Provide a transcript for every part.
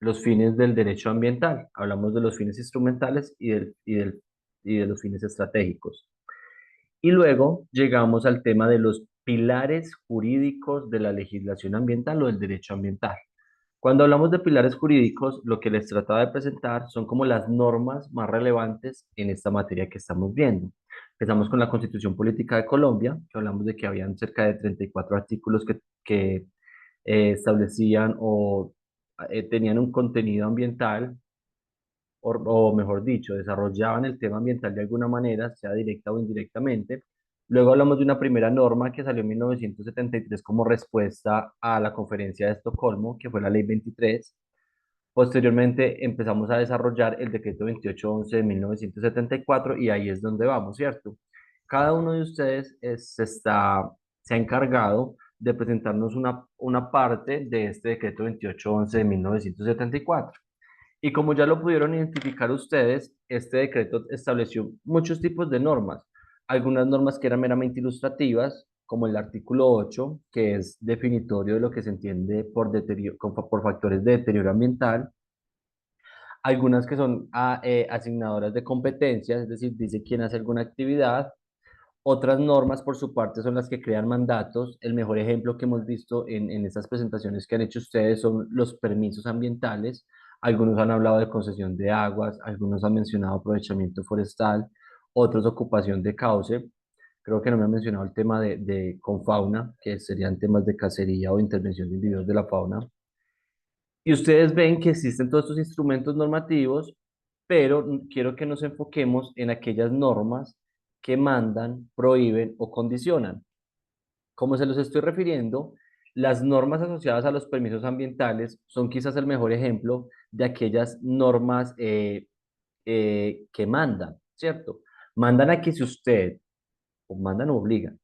los fines del derecho ambiental. Hablamos de los fines instrumentales y de los fines estratégicos. Y luego llegamos al tema de los pilares jurídicos de la legislación ambiental o del derecho ambiental. Cuando hablamos de pilares jurídicos, lo que les trataba de presentar son como las normas más relevantes en esta materia que estamos viendo. Empezamos con la Constitución Política de Colombia, que hablamos de que habían cerca de 34 artículos que establecían o tenían un contenido ambiental, o mejor dicho, desarrollaban el tema ambiental de alguna manera, sea directa o indirectamente. Luego hablamos de una primera norma que salió en 1973 como respuesta a la Conferencia de Estocolmo, que fue la Ley 23. Posteriormente empezamos a desarrollar el Decreto 2811 de 1974 y ahí es donde vamos, ¿cierto? Cada uno de ustedes se ha encargado de presentarnos una parte de este Decreto 2811 de 1974. Y como ya lo pudieron identificar ustedes, este decreto estableció muchos tipos de normas. Algunas normas que eran meramente ilustrativas, como el artículo 8, que es definitorio de lo que se entiende por, por factores de deterioro ambiental. Algunas que son asignadoras de competencias, es decir, dice quién hace alguna actividad. Otras normas, por su parte, son las que crean mandatos. El mejor ejemplo que hemos visto en estas presentaciones que han hecho ustedes son los permisos ambientales. Algunos han hablado de concesión de aguas, algunos han mencionado aprovechamiento forestal, otros ocupación de cauce. Creo que no me han mencionado el tema de confauna, que serían temas de cacería o intervención de individuos de la fauna. Y ustedes ven que existen todos estos instrumentos normativos, pero quiero que nos enfoquemos en aquellas normas que mandan, prohíben o condicionan. Como se los estoy refiriendo, las normas asociadas a los permisos ambientales son quizás el mejor ejemplo de aquellas normas que mandan, ¿cierto? Mandan a que si usted, o mandan o obligan,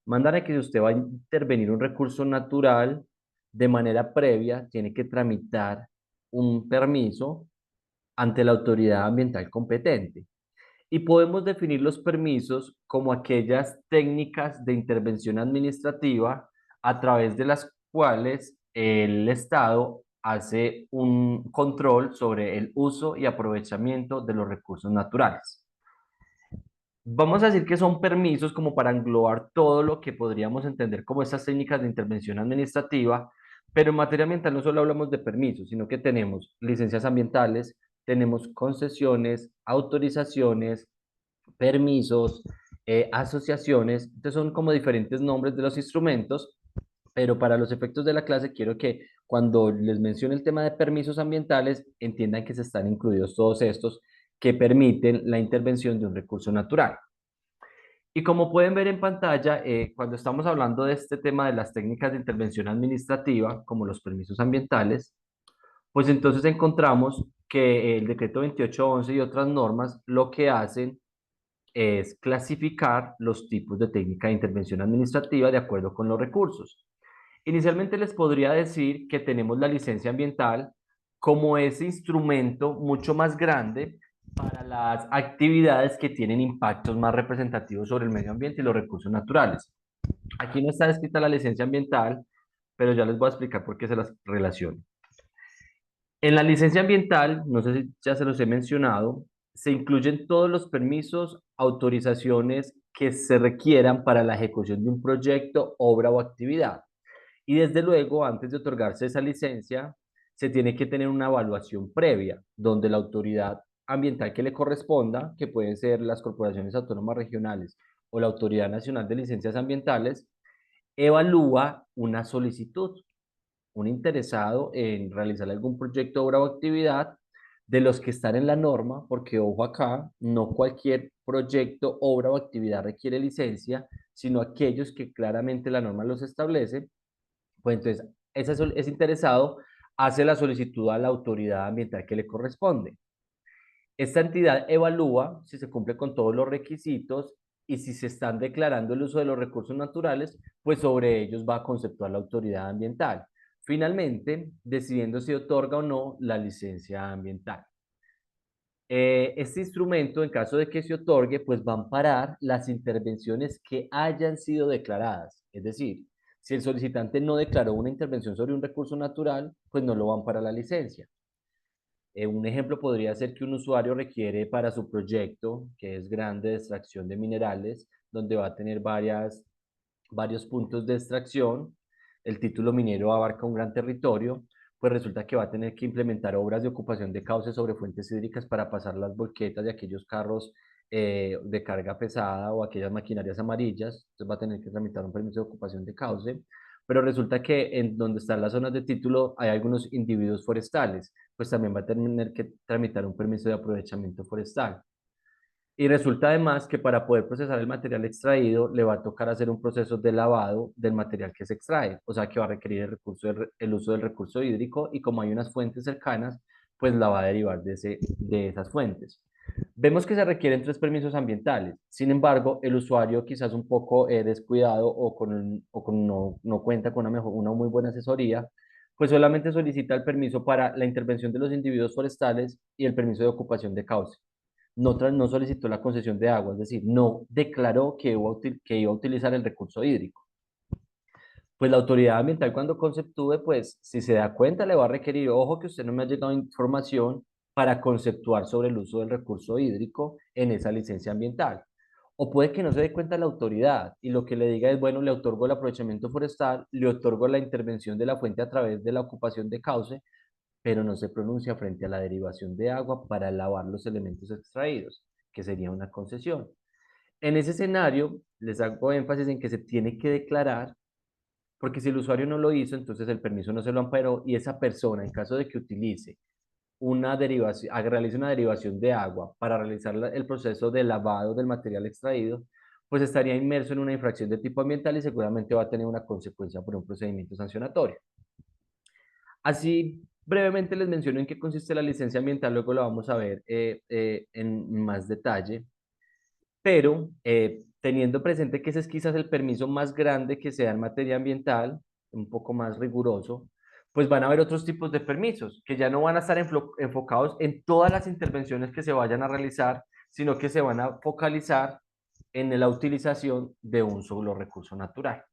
mandan a que si usted va a intervenir un recurso natural de manera previa, tiene que tramitar un permiso ante la autoridad ambiental competente. Y podemos definir los permisos como aquellas técnicas de intervención administrativa a través de las cuales el Estado hace un control sobre el uso y aprovechamiento de los recursos naturales. Vamos a decir que son permisos como para englobar todo lo que podríamos entender como estas técnicas de intervención administrativa, pero en materia ambiental no solo hablamos de permisos, sino que tenemos licencias ambientales, tenemos concesiones, autorizaciones, permisos, asociaciones. Entonces son como diferentes nombres de los instrumentos, pero para los efectos de la clase quiero que cuando les mencione el tema de permisos ambientales entiendan que se están incluidos todos estos que permiten la intervención de un recurso natural. Y como pueden ver en pantalla, cuando estamos hablando de este tema de las técnicas de intervención administrativa, como los permisos ambientales, pues entonces encontramos que el decreto 2811 y otras normas lo que hacen es clasificar los tipos de técnica de intervención administrativa de acuerdo con los recursos. Inicialmente les podría decir que tenemos la licencia ambiental como ese instrumento mucho más grande para las actividades que tienen impactos más representativos sobre el medio ambiente y los recursos naturales. Aquí no está descrita la licencia ambiental, pero ya les voy a explicar por qué se las relaciono. En la licencia ambiental, no sé si ya se los he mencionado, se incluyen todos los permisos, autorizaciones que se requieran para la ejecución de un proyecto, obra o actividad. Y desde luego, antes de otorgarse esa licencia, se tiene que tener una evaluación previa, donde la autoridad ambiental que le corresponda, que pueden ser las corporaciones autónomas regionales o la Autoridad Nacional de Licencias Ambientales, evalúa una solicitud, un interesado en realizar algún proyecto, obra o actividad de los que están en la norma, porque ojo acá, no cualquier proyecto, obra o actividad requiere licencia, sino aquellos que claramente la norma los establece. Pues entonces, ese interesado hace la solicitud a la autoridad ambiental que le corresponde. Esta entidad evalúa si se cumple con todos los requisitos y si se están declarando el uso de los recursos naturales, pues sobre ellos va a conceptuar la autoridad ambiental. Finalmente, decidiendo si otorga o no la licencia ambiental. Este instrumento, en caso de que se otorgue, pues va a amparar las intervenciones que hayan sido declaradas. Es decir, si el solicitante no declaró una intervención sobre un recurso natural, pues no lo va a amparar la licencia. Un ejemplo podría ser que un usuario requiere para su proyecto, que es grande de extracción de minerales, donde va a tener varios puntos de extracción, el título minero abarca un gran territorio, pues resulta que va a tener que implementar obras de ocupación de cauce sobre fuentes hídricas para pasar las volquetas de aquellos carros de carga pesada o aquellas maquinarias amarillas, entonces va a tener que tramitar un permiso de ocupación de cauce, pero resulta que en donde están las zonas de título hay algunos individuos forestales, pues también va a tener que tramitar un permiso de aprovechamiento forestal. Y resulta además que para poder procesar el material extraído le va a tocar hacer un proceso de lavado del material que se extrae, o sea que va a requerir el uso del recurso hídrico y como hay unas fuentes cercanas, pues la va a derivar de esas fuentes. Vemos que se requieren tres permisos ambientales. Sin embargo, el usuario quizás un poco descuidado no cuenta con una muy buena asesoría, pues solamente solicita el permiso para la intervención de los individuos forestales y el permiso de ocupación de cauce. No solicitó la concesión de agua, es decir, no declaró que iba a utilizar el recurso hídrico. Pues la autoridad ambiental cuando conceptúe, pues si se da cuenta le va a requerir, ojo que usted no me ha llegado información para conceptuar sobre el uso del recurso hídrico en esa licencia ambiental. O puede que no se dé cuenta la autoridad y lo que le diga es, bueno, le otorgo el aprovechamiento forestal, le otorgo la intervención de la fuente a través de la ocupación de cauce, pero no se pronuncia frente a la derivación de agua para lavar los elementos extraídos, que sería una concesión. En ese escenario, les hago énfasis en que se tiene que declarar, porque si el usuario no lo hizo, entonces el permiso no se lo amparó y esa persona, en caso de que utilice una derivación, realice una derivación de agua para realizar el proceso de lavado del material extraído, pues estaría inmerso en una infracción de tipo ambiental y seguramente va a tener una consecuencia por un procedimiento sancionatorio. Así, brevemente les menciono en qué consiste la licencia ambiental, luego la vamos a ver en más detalle, pero teniendo presente que ese es quizás el permiso más grande que se da en materia ambiental, un poco más riguroso, pues van a haber otros tipos de permisos que ya no van a estar enfocados en todas las intervenciones que se vayan a realizar, sino que se van a focalizar en la utilización de un solo recurso natural.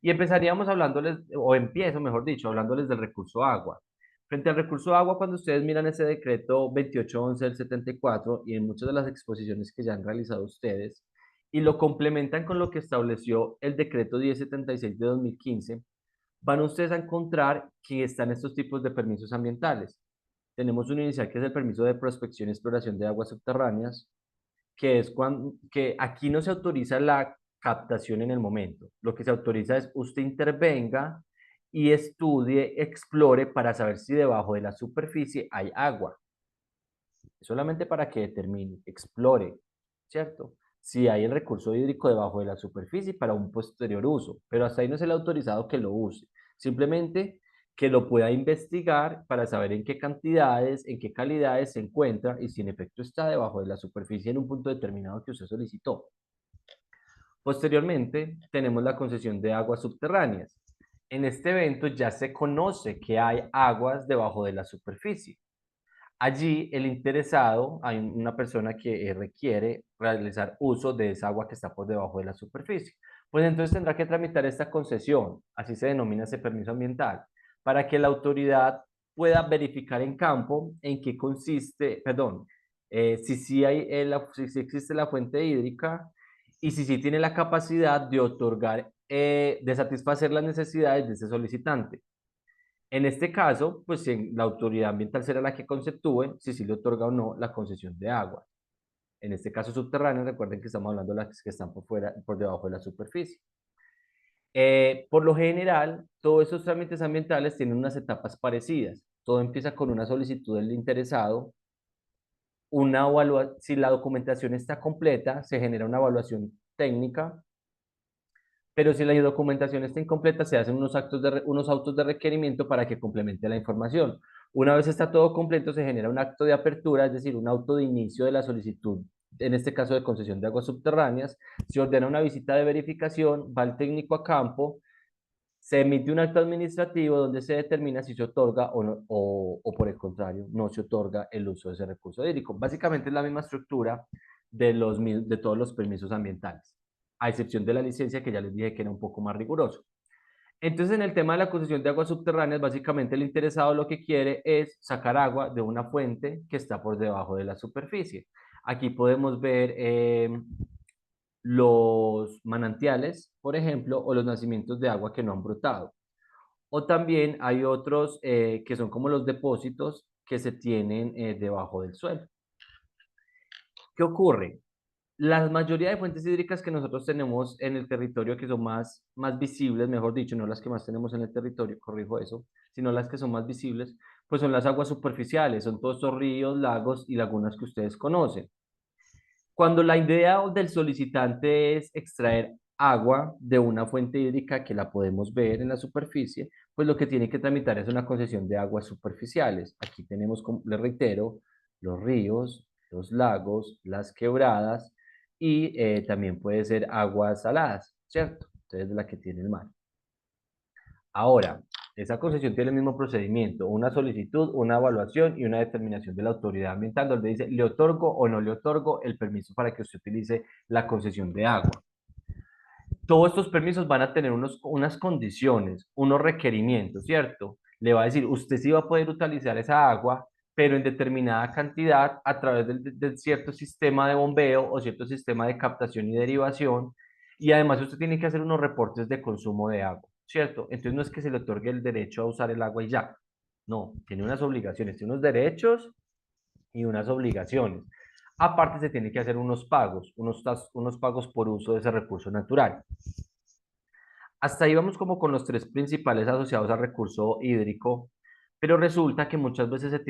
Y empezaríamos hablándoles, o empiezo, mejor dicho, hablándoles del recurso agua. Frente al recurso agua, cuando ustedes miran ese decreto 2811 del 74 y en muchas de las exposiciones que ya han realizado ustedes, y lo complementan con lo que estableció el decreto 1076 de 2015, van ustedes a encontrar que están estos tipos de permisos ambientales. Tenemos un inicial que es el permiso de prospección y exploración de aguas subterráneas, que aquí no se autoriza la captación en el momento. Lo que se autoriza es usted intervenga y estudie, explore para saber si debajo de la superficie hay agua. Solamente para que determine, explore, ¿cierto? Si hay el recurso hídrico debajo de la superficie para un posterior uso, pero hasta ahí no es el autorizado que lo use. Simplemente que lo pueda investigar para saber en qué cantidades, en qué calidades se encuentra y si en efecto está debajo de la superficie en un punto determinado que usted solicitó. Posteriormente, tenemos la concesión de aguas subterráneas. En este evento ya se conoce que hay aguas debajo de la superficie. Allí el interesado, hay una persona que requiere realizar uso de esa agua que está por debajo de la superficie. Pues entonces tendrá que tramitar esta concesión, así se denomina ese permiso ambiental, para que la autoridad pueda verificar en campo en qué consiste, perdón, si sí si existe la fuente hídrica y si sí tiene la capacidad de otorgar, de satisfacer las necesidades de ese solicitante. En este caso, pues la autoridad ambiental será la que conceptúe si sí le otorga o no la concesión de agua. En este caso subterráneo, recuerden que estamos hablando de las que están por fuera, por debajo de la superficie. Por lo general, todos esos trámites ambientales tienen unas etapas parecidas. Todo empieza con una solicitud del interesado, si la documentación está completa, se genera una evaluación técnica, pero si la documentación está incompleta, se hacen unos autos de requerimiento para que complemente la información. Una vez está todo completo, se genera un acto de apertura, es decir, un auto de inicio de la solicitud, en este caso de concesión de aguas subterráneas, se ordena una visita de verificación, va el técnico a campo, se emite un acto administrativo donde se determina si se otorga o, no, o por el contrario, no se otorga el uso de ese recurso hídrico. Básicamente es la misma estructura de todos los permisos ambientales, a excepción de la licencia que ya les dije que era un poco más riguroso. Entonces, en el tema de la concesión de aguas subterráneas, básicamente el interesado lo que quiere es sacar agua de una fuente que está por debajo de la superficie. Aquí podemos ver los manantiales, por ejemplo, o los nacimientos de agua que no han brotado. O también hay otros que son como los depósitos que se tienen debajo del suelo. ¿Qué ocurre? La mayoría de fuentes hídricas que nosotros tenemos en el territorio, que son más visibles, mejor dicho, no las que más tenemos en el territorio, corrijo eso, sino las que son más visibles, pues son las aguas superficiales, son todos estos ríos, lagos y lagunas que ustedes conocen. Cuando la idea del solicitante es extraer agua de una fuente hídrica que la podemos ver en la superficie, pues lo que tiene que tramitar es una concesión de aguas superficiales. Aquí tenemos, como les reitero, los ríos, los lagos, las quebradas y también puede ser aguas saladas, ¿cierto? Entonces, la que tiene el mar. Ahora, esa concesión tiene el mismo procedimiento, una solicitud, una evaluación y una determinación de la autoridad ambiental donde dice, ¿le otorgo o no le otorgo el permiso para que usted utilice la concesión de agua? Todos estos permisos van a tener unas condiciones, unos requerimientos, ¿cierto? Le va a decir, usted sí va a poder utilizar esa agua, pero en determinada cantidad a través del cierto sistema de bombeo o cierto sistema de captación y derivación. Y además usted tiene que hacer unos reportes de consumo de agua, ¿cierto? Entonces no es que se le otorgue el derecho a usar el agua y ya. No, tiene unas obligaciones, tiene unos derechos y unas obligaciones. Aparte se tiene que hacer unos pagos, unos pagos por uso de ese recurso natural. Hasta ahí vamos como con los tres principales asociados al recurso hídrico, pero resulta que muchas veces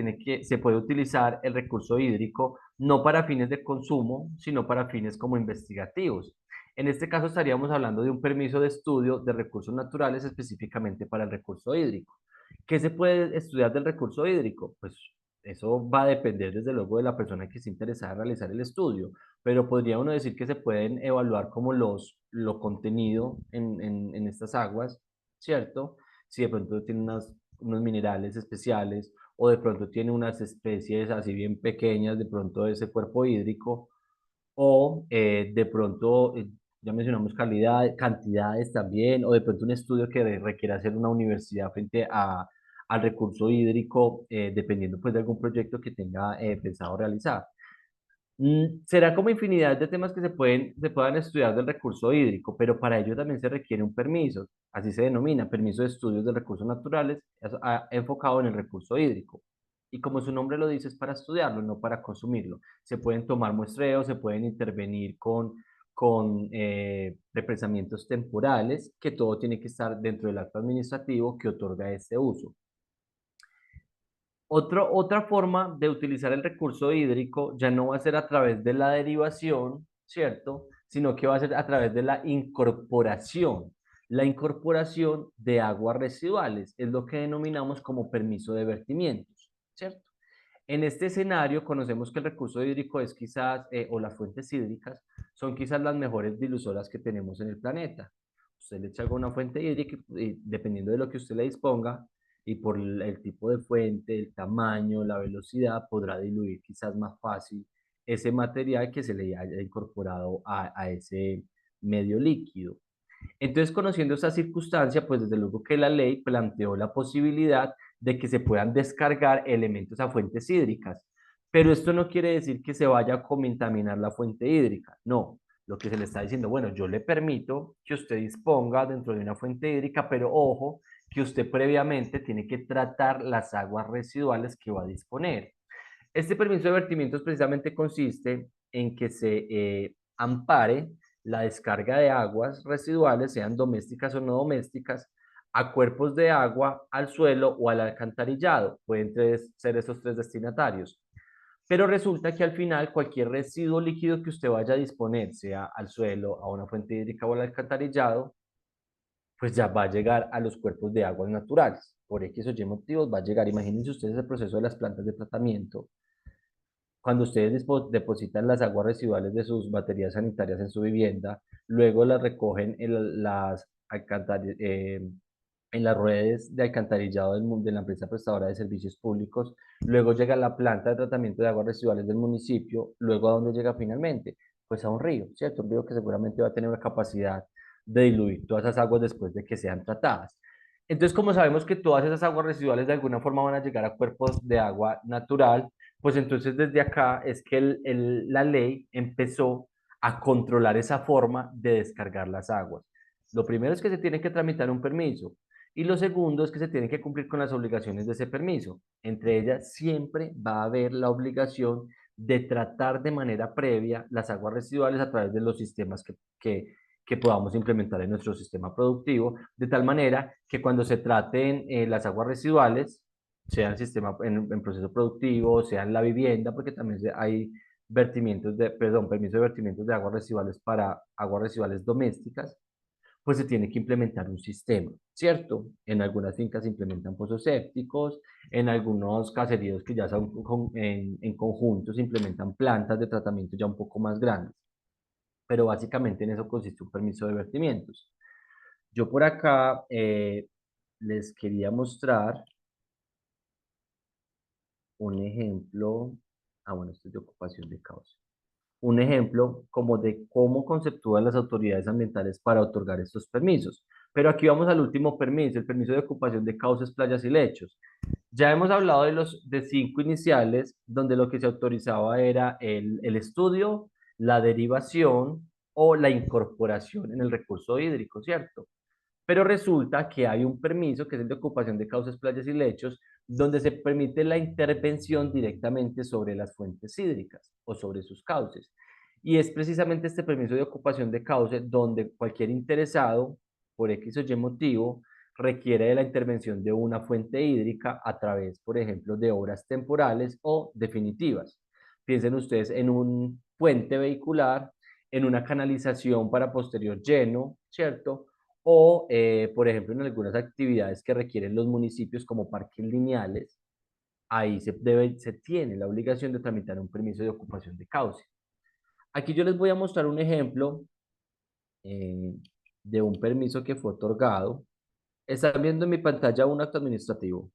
se puede utilizar el recurso hídrico no para fines de consumo, sino para fines como investigativos. En este caso estaríamos hablando de un permiso de estudio de recursos naturales específicamente para el recurso hídrico. ¿Qué se puede estudiar del recurso hídrico? Pues eso va a depender desde luego de la persona que esté interesada en realizar el estudio, pero podría uno decir que se pueden evaluar como lo contenido en estas aguas, ¿cierto? Si de pronto tiene unos minerales especiales o de pronto tiene unas especies así bien pequeñas, de pronto de ese cuerpo hídrico, o de pronto, ya mencionamos calidad, cantidades también, o de pronto un estudio que requiera hacer una universidad frente al recurso hídrico, dependiendo pues de algún proyecto que tenga pensado realizar. Será como infinidad de temas que se puedan estudiar del recurso hídrico, pero para ello también se requiere un permiso, así se denomina, permiso de estudios de recursos naturales, enfocado en el recurso hídrico. Y como su nombre lo dice, es para estudiarlo, no para consumirlo. Se pueden tomar muestreos, se pueden intervenir con represamientos temporales, que todo tiene que estar dentro del acto administrativo que otorga este uso. Otra forma de utilizar el recurso hídrico ya no va a ser a través de la derivación, ¿cierto? Sino que va a ser a través de la incorporación. La incorporación de aguas residuales es lo que denominamos como permiso de vertimientos, ¿cierto? En este escenario conocemos que el recurso hídrico es quizás, o las fuentes hídricas, son quizás las mejores dilusoras que tenemos en el planeta. Usted le echa una fuente hídrica y dependiendo de lo que usted le disponga y por el tipo de fuente, el tamaño, la velocidad, podrá diluir quizás más fácil ese material que se le haya incorporado a ese medio líquido. Entonces, conociendo esa circunstancia, pues desde luego que la ley planteó la posibilidad de que se puedan descargar elementos a fuentes hídricas. Pero esto no quiere decir que se vaya a contaminar la fuente hídrica, no. Lo que se le está diciendo, bueno, yo le permito que usted disponga dentro de una fuente hídrica, pero ojo, que usted previamente tiene que tratar las aguas residuales que va a disponer. Este permiso de vertimientos precisamente consiste en que se ampare la descarga de aguas residuales, sean domésticas o no domésticas, a cuerpos de agua, al suelo o al alcantarillado. Pueden ser esos tres destinatarios. Pero resulta que al final cualquier residuo líquido que usted vaya a disponer, sea al suelo, a una fuente hídrica o al alcantarillado, pues ya va a llegar a los cuerpos de aguas naturales. Por X o Y motivos va a llegar. Imagínense ustedes el proceso de las plantas de tratamiento cuando ustedes depositan las aguas residuales de sus baterías sanitarias en su vivienda, luego las recogen en las redes de alcantarillado de la empresa prestadora de servicios públicos, luego llega a la planta de tratamiento de aguas residuales del municipio, luego a dónde llega finalmente, pues a un río, ¿cierto? Un río que seguramente va a tener una capacidad de diluir todas esas aguas después de que sean tratadas. Entonces, como sabemos que todas esas aguas residuales de alguna forma van a llegar a cuerpos de agua natural, pues entonces desde acá es que la ley empezó a controlar esa forma de descargar las aguas. Lo primero es que se tiene que tramitar un permiso y lo segundo es que se tiene que cumplir con las obligaciones de ese permiso. Entre ellas siempre va a haber la obligación de tratar de manera previa las aguas residuales a través de los sistemas que podamos implementar en nuestro sistema productivo, de tal manera que cuando se traten las aguas residuales, sea en sistema en proceso productivo, sea en la vivienda, porque también hay vertimientos de, perdón, permiso de vertimientos de aguas residuales para aguas residuales domésticas, pues se tiene que implementar un sistema, ¿cierto? En algunas fincas se implementan pozos sépticos, en algunos caseríos que ya son en conjunto se implementan plantas de tratamiento ya un poco más grandes, pero básicamente en eso consiste un permiso de vertimientos. Yo por acá les quería mostrar un ejemplo, bueno, esto es de ocupación de causa. Un ejemplo como de cómo conceptúan las autoridades ambientales para otorgar estos permisos. Pero aquí vamos al último permiso, el permiso de ocupación de cauces, playas y lechos. Ya hemos hablado de los de 5 iniciales, donde lo que se autorizaba era el estudio, la derivación o la incorporación en el recurso hídrico, ¿cierto? Pero resulta que hay un permiso, que es el de ocupación de cauces, playas y lechos, donde se permite la intervención directamente sobre las fuentes hídricas o sobre sus cauces. Y es precisamente este permiso de ocupación de cauce donde cualquier interesado, por X o Y motivo, requiere de la intervención de una fuente hídrica a través, por ejemplo, de obras temporales o definitivas. Piensen ustedes en un puente vehicular, en una canalización para posterior lleno, ¿cierto? O, por ejemplo, en algunas actividades que requieren los municipios como parques lineales, ahí se tiene la obligación de tramitar un permiso de ocupación de cauce. Aquí yo les voy a mostrar un ejemplo eh, de un permiso que fue otorgado. Están viendo en mi pantalla un acto administrativo,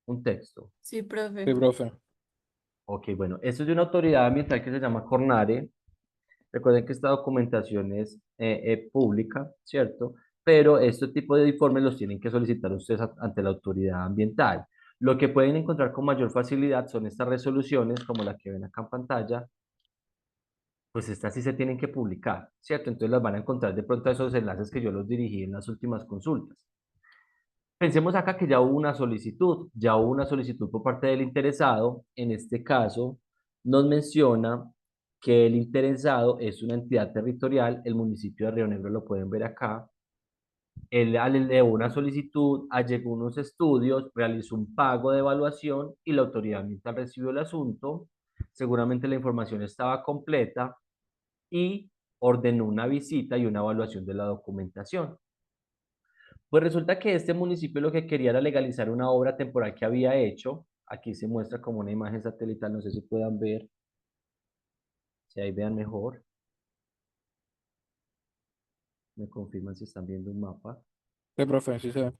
un texto. Sí, profe. Sí, profe. Ok, bueno, esto es de una autoridad ambiental que se llama Cornare. Recuerden que esta documentación es pública, ¿cierto? Pero este tipo de informes los tienen que solicitar ustedes ante la autoridad ambiental. Lo que pueden encontrar con mayor facilidad son estas resoluciones, como la que ven acá en pantalla, pues estas sí se tienen que publicar, ¿cierto? Entonces las van a encontrar de pronto a esos enlaces que yo los dirigí en las últimas consultas. Pensemos acá que ya hubo una solicitud por parte del interesado. En este caso, nos menciona que el interesado es una entidad territorial, el municipio de Río Negro lo pueden ver acá. Él elevó una solicitud, allegó unos estudios, realizó un pago de evaluación y la autoridad ambiental recibió el asunto. Seguramente la información estaba completa y ordenó una visita y una evaluación de la documentación. Pues resulta que este municipio lo que quería era legalizar una obra temporal que había hecho. Aquí se muestra como una imagen satelital, no sé si puedan ver, si ahí vean mejor. Me confirman si están viendo un mapa. Sí, profe, sí se ve.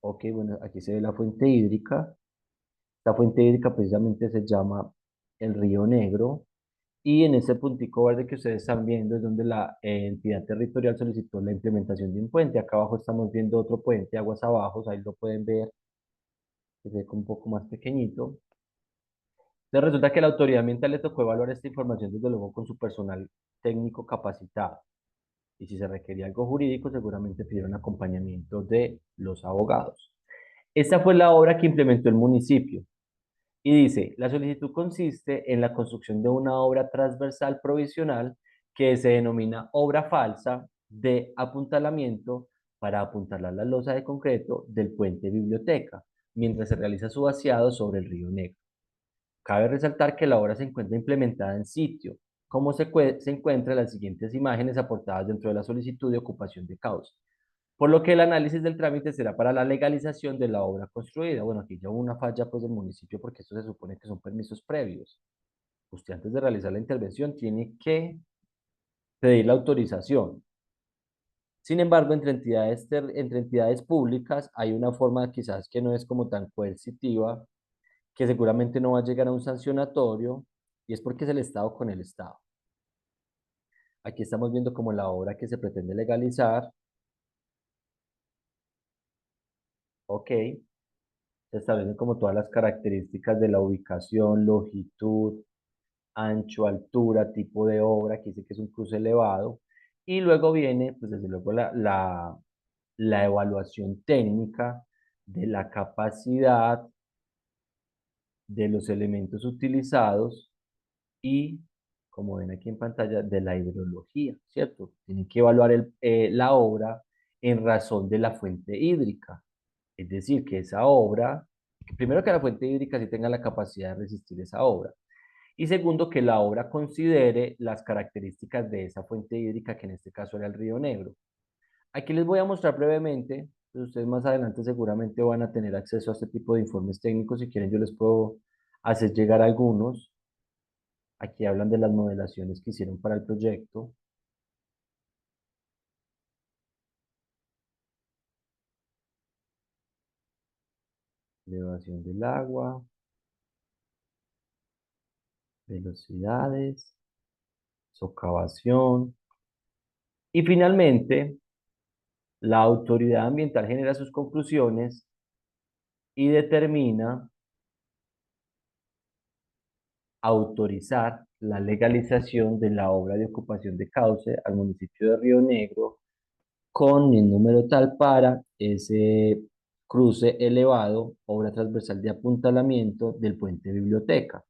Ok, bueno, aquí se ve la fuente hídrica. La fuente hídrica precisamente se llama el Río Negro. Y en ese puntico verde que ustedes están viendo es donde la entidad territorial solicitó la implementación de un puente. Acá abajo estamos viendo otro puente, aguas abajo, ahí lo pueden ver, que se ve un poco más pequeñito. Entonces resulta que a la autoridad ambiental le tocó evaluar esta información desde luego con su personal técnico capacitado. Y si se requería algo jurídico, seguramente pidieron acompañamiento de los abogados. Esta fue la obra que implementó el municipio. Y dice, la solicitud consiste en la construcción de una obra transversal provisional que se denomina obra falsa de apuntalamiento para apuntalar la losa de concreto del puente biblioteca, mientras se realiza su vaciado sobre el río Negro. Cabe resaltar que la obra se encuentra implementada en sitio, como se encuentra en las siguientes imágenes aportadas dentro de la solicitud de ocupación de causa. Por lo que el análisis del trámite será para la legalización de la obra construida. Bueno, aquí ya hubo una falla pues del municipio porque esto se supone que son permisos previos. Usted antes de realizar la intervención tiene que pedir la autorización. Sin embargo, entre entidades públicas hay una forma quizás que no es como tan coercitiva, que seguramente no va a llegar a un sancionatorio, y es porque es el Estado con el Estado. Aquí estamos viendo como la obra que se pretende legalizar. Ok, se establecen como todas las características de la ubicación, longitud, ancho, altura, tipo de obra, que dice que es un cruce elevado. Y luego viene, pues desde luego, la evaluación técnica de la capacidad de los elementos utilizados y, como ven aquí en pantalla, de la hidrología, ¿cierto? Tiene que evaluar la obra en razón de la fuente hídrica. Es decir, que esa obra, primero que la fuente hídrica sí tenga la capacidad de resistir esa obra. Y segundo, que la obra considere las características de esa fuente hídrica, que en este caso era el Río Negro. Aquí les voy a mostrar brevemente, pues ustedes más adelante seguramente van a tener acceso a este tipo de informes técnicos. Si quieren, yo les puedo hacer llegar algunos. Aquí hablan de las modelaciones que hicieron para el proyecto. Elevación del agua, velocidades, socavación. Y finalmente, la autoridad ambiental genera sus conclusiones y determina autorizar la legalización de la obra de ocupación de cauce al municipio de Río Negro con el número tal para ese cruce elevado, obra transversal de apuntalamiento del puente biblioteca.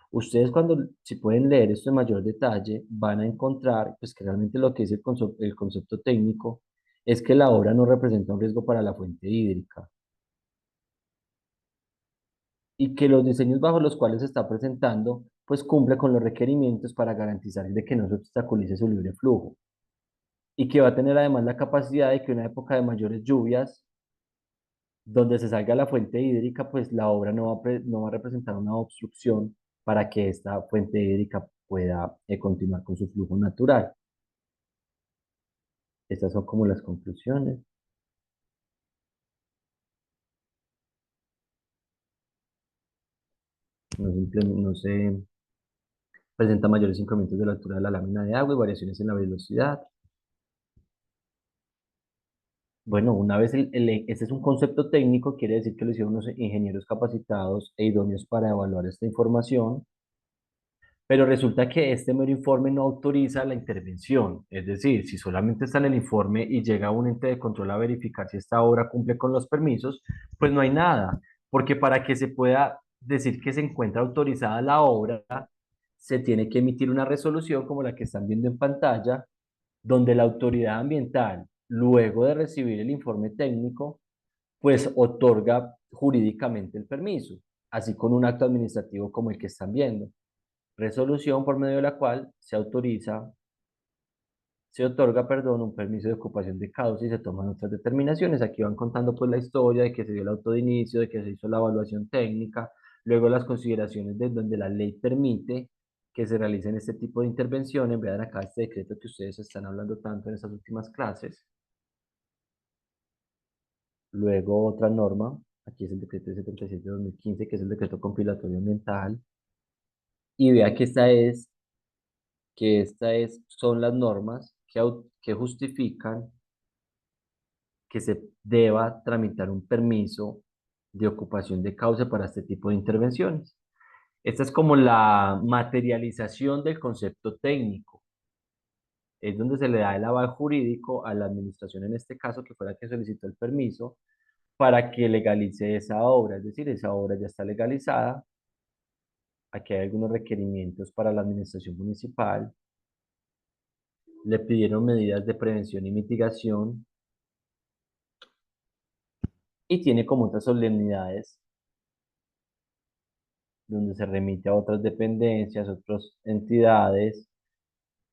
Ustedes cuando, si pueden leer esto en mayor detalle, van a encontrar pues, que realmente lo que es el concepto técnico es que la obra no representa un riesgo para la fuente hídrica y que los diseños bajo los cuales se está presentando pues cumple con los requerimientos para garantizar de que no se obstaculice su libre flujo y que va a tener además la capacidad de que en una época de mayores lluvias, donde se salga la fuente hídrica, pues la obra no va a representar una obstrucción para que esta fuente hídrica pueda continuar con su flujo natural. Estas son como las conclusiones. No se presenta mayores incrementos de la altura de la lámina de agua y variaciones en la velocidad. Bueno, una vez este es un concepto técnico, quiere decir que lo hicieron unos ingenieros capacitados e idóneos para evaluar esta información, pero resulta que este mero informe no autoriza la intervención. Es decir, si solamente está en el informe y llega un ente de control a verificar si esta obra cumple con los permisos, pues no hay nada, porque para que se pueda decir que se encuentra autorizada la obra, se tiene que emitir una resolución como la que están viendo en pantalla, donde la autoridad ambiental, luego de recibir el informe técnico, pues otorga jurídicamente el permiso, así con un acto administrativo como el que están viendo. Resolución por medio de la cual se otorga, perdón, un permiso de ocupación de causa y se toman otras determinaciones. Aquí van contando pues la historia de que se dio el auto de inicio, de que se hizo la evaluación técnica, luego las consideraciones de donde la ley permite que se realicen este tipo de intervenciones. Vean acá este decreto que ustedes están hablando tanto en estas últimas clases. Luego otra norma, aquí es el decreto 77/2015, que es el decreto compilatorio ambiental. Y vea son las normas que justifican que se deba tramitar un permiso de ocupación de cauce para este tipo de intervenciones. Esta es como la materialización del concepto técnico. Es donde se le da el aval jurídico a la administración, en este caso, que fue la que solicitó el permiso, para que legalice esa obra. Es decir, esa obra ya está legalizada. Aquí hay algunos requerimientos para la administración municipal. Le pidieron medidas de prevención y mitigación y tiene como otras solemnidades donde se remite a otras dependencias, otras entidades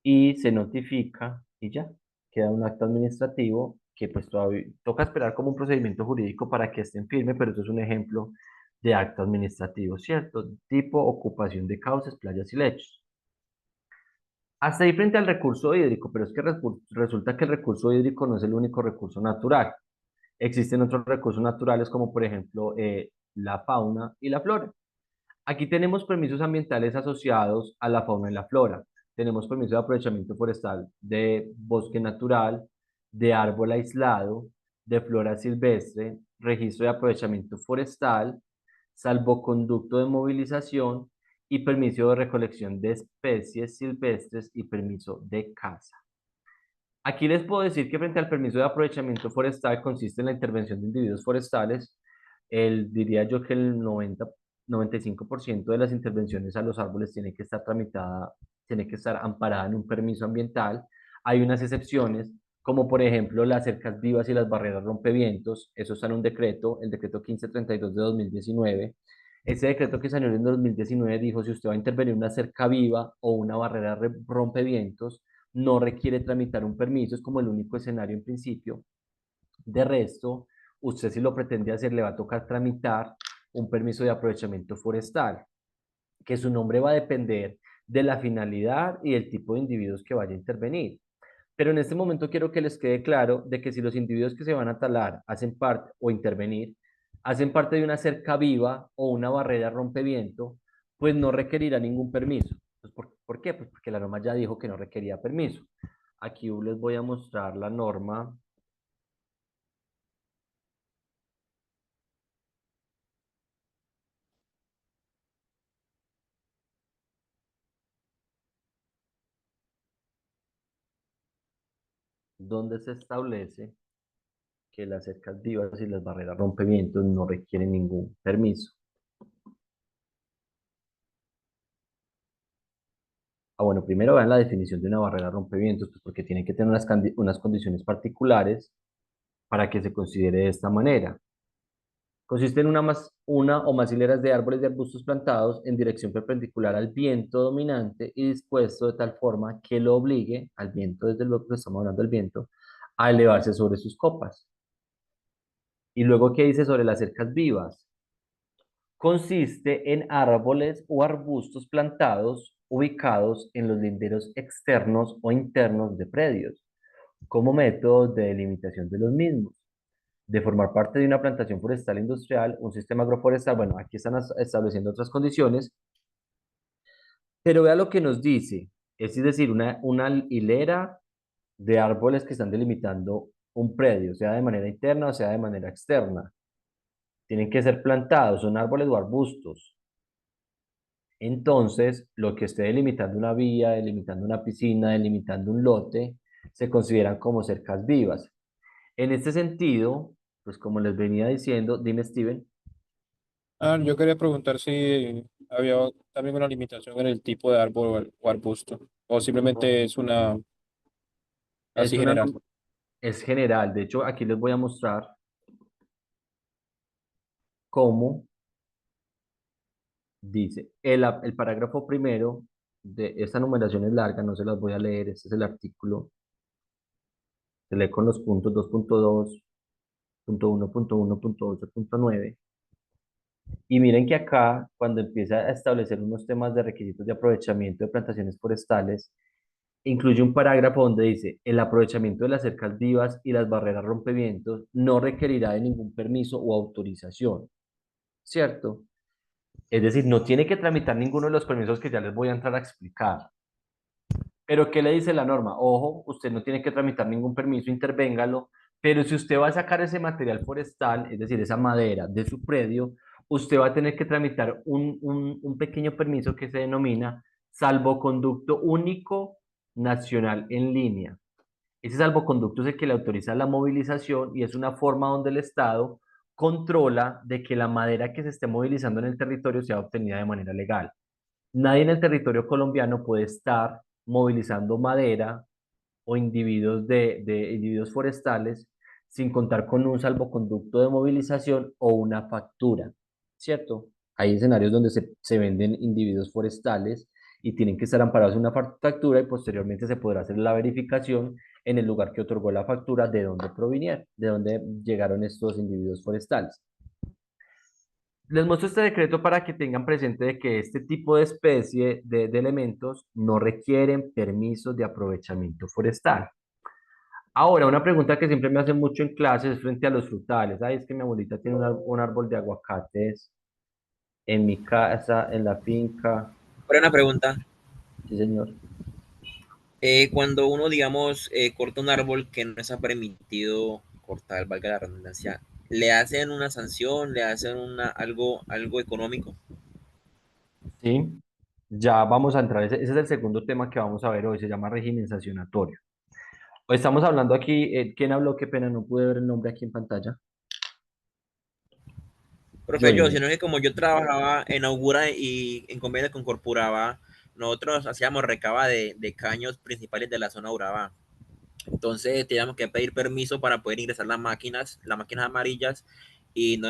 y se notifica y ya, queda un acto administrativo que pues todavía toca esperar como un procedimiento jurídico para que esté en firme, pero esto es un ejemplo de acto administrativo, ¿cierto? Tipo ocupación de cauces, playas y lechos. Hasta ahí frente al recurso hídrico, pero es que resulta que el recurso hídrico no es el único recurso natural. Existen otros recursos naturales como por ejemplo la fauna y la flora. Aquí tenemos permisos ambientales asociados a la fauna y la flora. tenemos permiso de aprovechamiento forestal de bosque natural, de árbol aislado, de flora silvestre, registro de aprovechamiento forestal, salvoconducto de movilización y permiso de recolección de especies silvestres y permiso de caza. Aquí les puedo decir que frente al permiso de aprovechamiento forestal consiste en la intervención de individuos forestales. Diría yo que el 95% de las intervenciones a los árboles tiene que estar tramitada, tiene que estar amparada en un permiso ambiental. Hay unas excepciones, como por ejemplo las cercas vivas y las barreras rompevientos. Eso está en un decreto, el decreto 1532 de 2019. Ese decreto que salió en 2019 dijo, si usted va a intervenir una cerca viva o una barrera rompevientos, no requiere tramitar un permiso, es como el único escenario en principio. De resto, usted si lo pretende hacer, le va a tocar tramitar un permiso de aprovechamiento forestal, que su nombre va a depender de la finalidad y el tipo de individuos que vaya a intervenir. Pero en este momento quiero que les quede claro de que si los individuos que se van a talar hacen parte o intervenir, hacen parte de una cerca viva o una barrera rompeviento, pues no requerirá ningún permiso. Pues ¿por qué? Pues porque la norma ya dijo que no requería permiso. Aquí les voy a mostrar la norma donde se establece que las cercas vivas y las barreras rompevientos no requieren ningún permiso. Bueno, primero vean la definición de una barrera rompevientos, pues porque tiene que tener unas condiciones particulares para que se considere de esta manera. Consiste en una o más hileras de árboles y arbustos plantados en dirección perpendicular al viento dominante y dispuesto de tal forma que lo obligue al viento, desde luego que estamos hablando del viento, a elevarse sobre sus copas. Y luego, ¿qué dice sobre las cercas vivas? Consiste en árboles o arbustos plantados ubicados en los linderos externos o internos de predios, como método de delimitación de los mismos, de formar parte de una plantación forestal industrial, un sistema agroforestal. Bueno, aquí están estableciendo otras condiciones, pero vea lo que nos dice, es decir, una hilera de árboles que están delimitando un predio, sea de manera interna o sea de manera externa. Tienen que ser plantados, son árboles o arbustos. Entonces, lo que esté delimitando una vía, delimitando una piscina, delimitando un lote, se consideran como cercas vivas. En este sentido, pues como les venía diciendo, dime Steven, Ah, yo quería preguntar si había también una limitación en el tipo de árbol o arbusto, o simplemente es una es así una, general. es general. De hecho, aquí les voy a mostrar cómo dice el parágrafo primero de esta numeración es larga, no se las voy a leer, este es el artículo, se lee con los puntos 2.2, punto 1, punto 1, punto 8, punto 9. Y miren que acá, cuando empieza a establecer unos temas de requisitos de aprovechamiento de plantaciones forestales, incluye un parágrafo donde dice, el aprovechamiento de las cercas vivas y las barreras rompevientos no requerirá de ningún permiso o autorización, ¿cierto? Es decir, no tiene que tramitar ninguno de los permisos que ya les voy a entrar a explicar. Pero ¿qué le dice la norma? Ojo, usted no tiene que tramitar ningún permiso, intervéngalo, pero si usted va a sacar ese material forestal, es decir, esa madera de su predio, usted va a tener que tramitar un pequeño permiso que se denomina salvoconducto único nacional en línea. Ese salvoconducto es el que le autoriza la movilización y es una forma donde el Estado controla de que la madera que se esté movilizando en el territorio sea obtenida de manera legal. Nadie en el territorio colombiano puede estar movilizando madera o de individuos forestales sin contar con un salvoconducto de movilización o una factura, ¿cierto? Hay escenarios donde se venden individuos forestales y tienen que estar amparados en una factura y posteriormente se podrá hacer la verificación en el lugar que otorgó la factura de dónde provinieron, de dónde llegaron estos individuos forestales. Les muestro este decreto para que tengan presente de que este tipo de especie de elementos no requieren permisos de aprovechamiento forestal. Ahora, una pregunta que siempre me hacen mucho en clases es frente a los frutales. Ay, es que mi abuelita tiene un árbol de aguacates en mi casa, en la finca. Por una pregunta, Sí, señor. Cuando uno, digamos, corta un árbol que no está permitido cortar, valga la redundancia, ¿le hacen una sanción, le hacen algo económico? ¿Sí? Ya vamos a entrar, ese es el segundo tema que vamos a ver hoy, se llama régimen sancionatorio. Hoy estamos hablando aquí, ¿quién habló? Qué pena, no pude ver el nombre aquí en pantalla. Profe, yo, Joiner. sino que como yo trabajaba en Augura y en convenio con Corpuraba, nosotros hacíamos recaba de caños principales de la zona Urabá. Entonces teníamos que pedir permiso para poder ingresar las máquinas amarillas, y no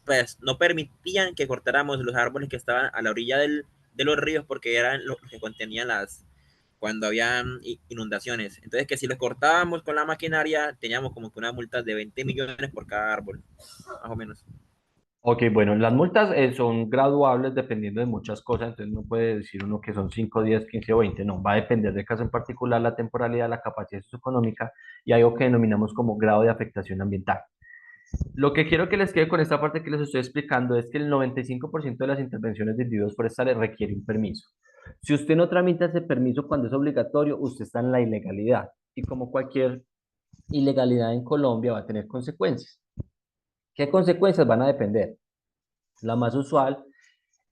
pues, no permitían que cortáramos los árboles que estaban a la orilla de los ríos, porque eran los que contenían cuando había inundaciones. Entonces, que si los cortábamos con la maquinaria, teníamos como que una multa de 20 millones por cada árbol, más o menos. Ok, bueno, las multas son graduables dependiendo de muchas cosas, entonces no puede decir uno que son 5, 10, 15 o 20, no, va a depender del caso en particular, la temporalidad, la capacidad socioeconómica y algo que denominamos como grado de afectación ambiental. Lo que quiero que les quede con esta parte que les estoy explicando es que el 95% de las intervenciones de individuos forestales requiere un permiso. Si usted no tramita ese permiso cuando es obligatorio, usted está en la ilegalidad y como cualquier ilegalidad en Colombia va a tener consecuencias. ¿Qué consecuencias van a depender? La más usual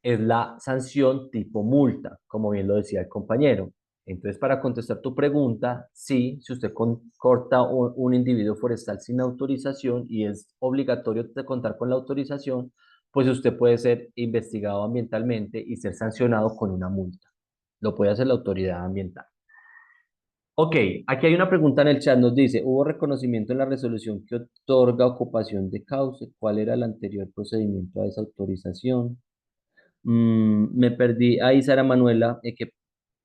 es la sanción tipo multa, como bien lo decía el compañero. Entonces, para contestar tu pregunta, sí, si usted corta un individuo forestal sin autorización y es obligatorio de contar con la autorización, pues usted puede ser investigado ambientalmente y ser sancionado con una multa. Lo puede hacer la autoridad ambiental. Ok, aquí hay una pregunta en el chat, nos dice, ¿hubo reconocimiento en la resolución que otorga ocupación de cauce? ¿Cuál era el anterior procedimiento a esa autorización? Me perdí ahí, Sara Manuela, que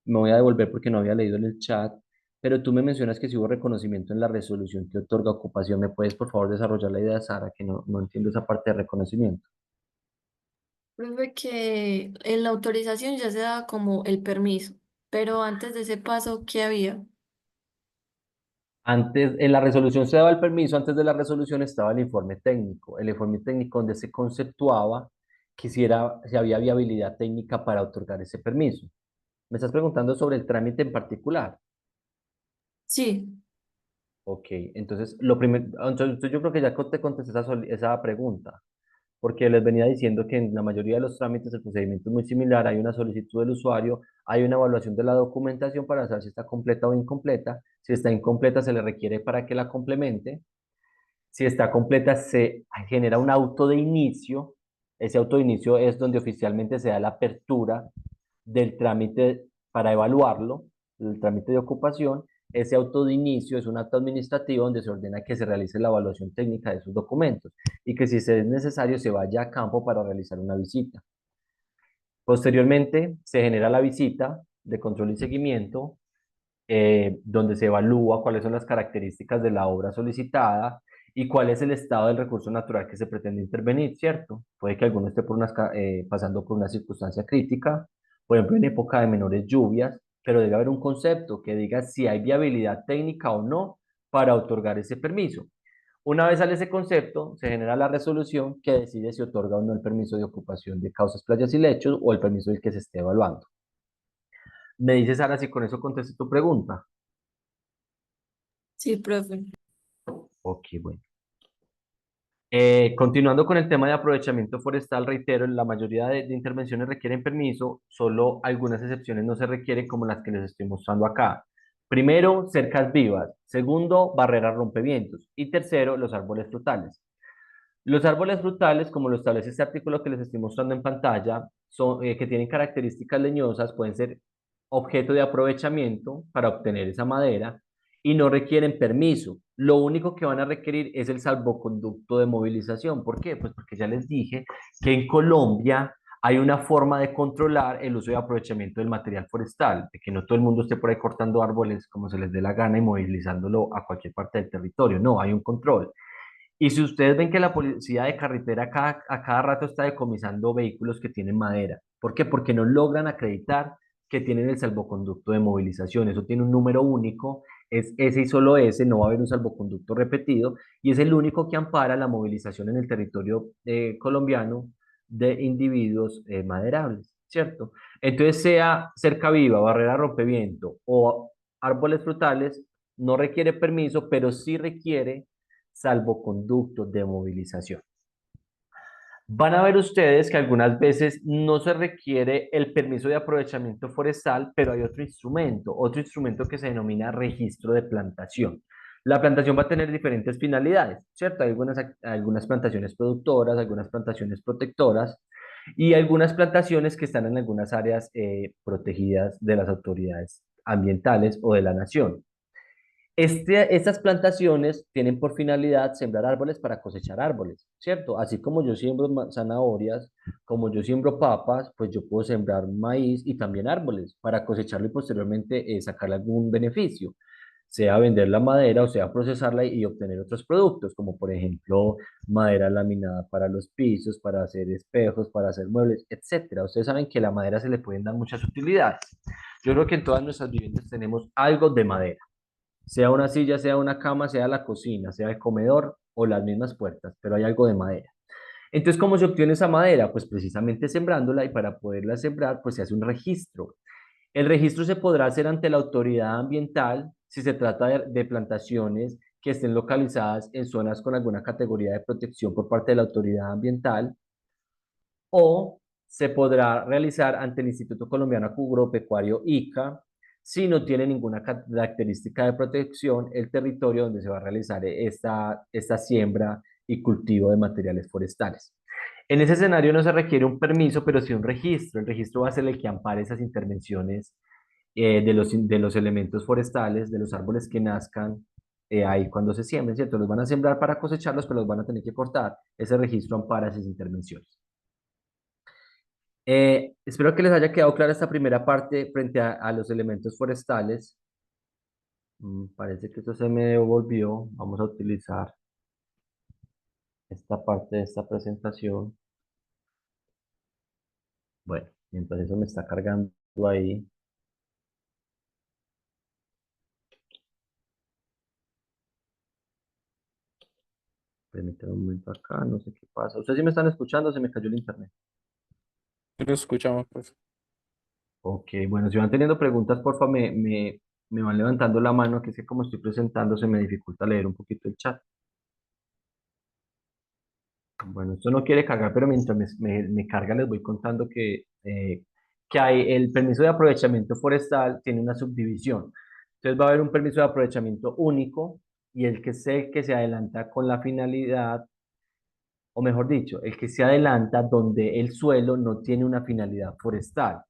me voy a devolver porque no había leído en el chat, pero tú me mencionas que si hubo reconocimiento en la resolución que otorga ocupación. ¿Me puedes, por favor, desarrollar la idea, Sara, que no entiendo esa parte de reconocimiento? Profe, que en la autorización ya se da como el permiso, pero antes de ese paso, ¿qué había? Antes, en la resolución se daba el permiso, antes de la resolución estaba el informe técnico donde se conceptuaba que si había viabilidad técnica para otorgar ese permiso. Me estás preguntando sobre el trámite en particular. Sí, Ok, entonces, lo primero, entonces yo creo que ya te contesté esa pregunta, porque les venía diciendo que en la mayoría de los trámites el procedimiento es muy similar, hay una solicitud del usuario, hay una evaluación de la documentación para saber si está completa o incompleta, si está incompleta se le requiere para que la complemente, si está completa se genera un auto de inicio, ese auto de inicio es donde oficialmente se da la apertura del trámite para evaluarlo, el trámite de ocupación. Ese auto de inicio es un acto administrativo donde se ordena que se realice la evaluación técnica de esos documentos y que si se es necesario se vaya a campo para realizar una visita. Posteriormente se genera la visita de control y seguimiento, donde se evalúa cuáles son las características de la obra solicitada y cuál es el estado del recurso natural que se pretende intervenir, ¿cierto? Puede que alguno esté pasando por una circunstancia crítica, por ejemplo, en época de menores lluvias, pero debe haber un concepto que diga si hay viabilidad técnica o no para otorgar ese permiso. Una vez sale ese concepto, se genera la resolución que decide si otorga o no el permiso de ocupación de causas, playas y lechos o el permiso del que se esté evaluando. Me dices, Sara, si con eso contesté tu pregunta. sí, profe. Ok, bueno. Continuando con el tema de aprovechamiento forestal, reitero, la mayoría de intervenciones requieren permiso, solo algunas excepciones no se requieren, como las que les estoy mostrando acá. Primero, cercas vivas. Segundo, barreras rompevientos. Y tercero, los árboles frutales. Los árboles frutales, como lo establece este artículo que les estoy mostrando en pantalla, que tienen características leñosas, pueden ser objeto de aprovechamiento para obtener esa madera y no requieren permiso. Lo único que van a requerir es el salvoconducto de movilización. ¿Por qué? Pues porque ya les dije que en Colombia hay una forma de controlar el uso y aprovechamiento del material forestal, de que no todo el mundo esté por ahí cortando árboles como se les dé la gana y movilizándolo a cualquier parte del territorio. No, hay un control. Y si ustedes ven que la policía de carretera a cada rato está decomisando vehículos que tienen madera, ¿por qué? Porque no logran acreditar que tienen el salvoconducto de movilización. Eso tiene un número único, es ese y solo ese, no va a haber un salvoconducto repetido, y es el único que ampara la movilización en el territorio colombiano de individuos maderables, ¿cierto? Entonces, sea cerca viva, barrera rompeviento o árboles frutales no requiere permiso, pero sí requiere salvoconducto de movilización. Van a ver ustedes que algunas veces no se requiere el permiso de aprovechamiento forestal, pero hay otro instrumento que se denomina registro de plantación. La plantación va a tener diferentes finalidades, ¿cierto? Hay algunas plantaciones productoras, algunas plantaciones protectoras y algunas plantaciones que están en algunas áreas protegidas de las autoridades ambientales o de la nación. Estas plantaciones tienen por finalidad sembrar árboles para cosechar árboles, ¿cierto? Así como yo siembro zanahorias, como yo siembro papas, pues yo puedo sembrar maíz y también árboles para cosecharlo y posteriormente sacarle algún beneficio, sea vender la madera o sea procesarla y obtener otros productos, como por ejemplo madera laminada para los pisos, para hacer espejos, para hacer muebles, etcétera. Ustedes saben que a la madera se le pueden dar muchas utilidades. Yo creo que en todas nuestras viviendas tenemos algo de madera, sea una silla, sea una cama, sea la cocina, sea el comedor o las mismas puertas, pero hay algo de madera. Entonces, ¿cómo se obtiene esa madera? Pues precisamente sembrándola, y para poderla sembrar, pues se hace un registro. El registro se podrá hacer ante la autoridad ambiental si se trata de plantaciones que estén localizadas en zonas con alguna categoría de protección por parte de la autoridad ambiental, o se podrá realizar ante el Instituto Colombiano Agropecuario ICA si no tiene ninguna característica de protección el territorio donde se va a realizar esta siembra y cultivo de materiales forestales. En ese escenario no se requiere un permiso, pero sí un registro. El registro va a ser el que ampare esas intervenciones de los elementos forestales, de los árboles que nazcan ahí cuando se siembren, ¿cierto? Los van a sembrar para cosecharlos, pero los van a tener que cortar. Ese registro ampara esas intervenciones. Espero que les haya quedado clara esta primera parte frente a los elementos forestales. Parece que esto se me devolvió. Vamos a utilizar esta parte de esta presentación. Bueno, mientras eso me está cargando ahí. Permítanme un momento acá, no sé qué pasa. ¿Ustedes sí me están escuchando? Se me cayó el internet. Lo escuchamos, pues. Ok, bueno, si van teniendo preguntas, porfa, me van levantando la mano, que es que como estoy presentando se me dificulta leer un poquito el chat. Bueno, esto no quiere cargar, pero mientras me carga les voy contando que hay el permiso de aprovechamiento forestal tiene una subdivisión. Entonces va a haber un permiso de aprovechamiento único y el que se adelanta con la finalidad, o mejor dicho, el que se adelanta donde el suelo no tiene una finalidad forestal.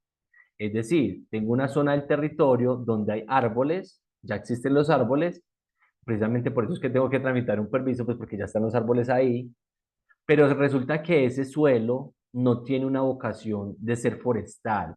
Es decir, tengo una zona del territorio donde hay árboles, ya existen los árboles, precisamente por eso es que tengo que tramitar un permiso, pues porque ya están los árboles ahí, pero resulta que ese suelo no tiene una vocación de ser forestal.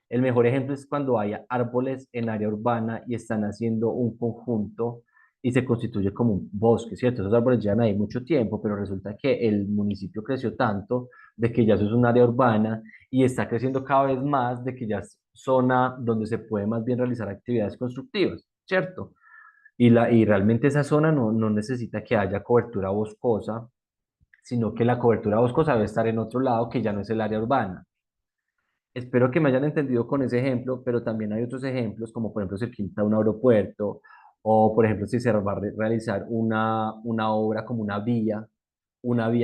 El mejor ejemplo es cuando hay árboles en área urbana y están haciendo un conjunto y se constituye como un bosque, ¿cierto? Esos árboles llevan ahí mucho tiempo, pero resulta que el municipio creció tanto de que ya eso es un área urbana y está creciendo cada vez más de que ya es zona donde se puede más bien realizar actividades constructivas, ¿cierto? Y realmente esa zona no necesita que haya cobertura boscosa, sino que la cobertura boscosa debe estar en otro lado que ya no es el área urbana. Espero que me hayan entendido con ese ejemplo, pero también hay otros ejemplos, como por ejemplo cerquita un aeropuerto, o por ejemplo si se va a realizar una obra como una vía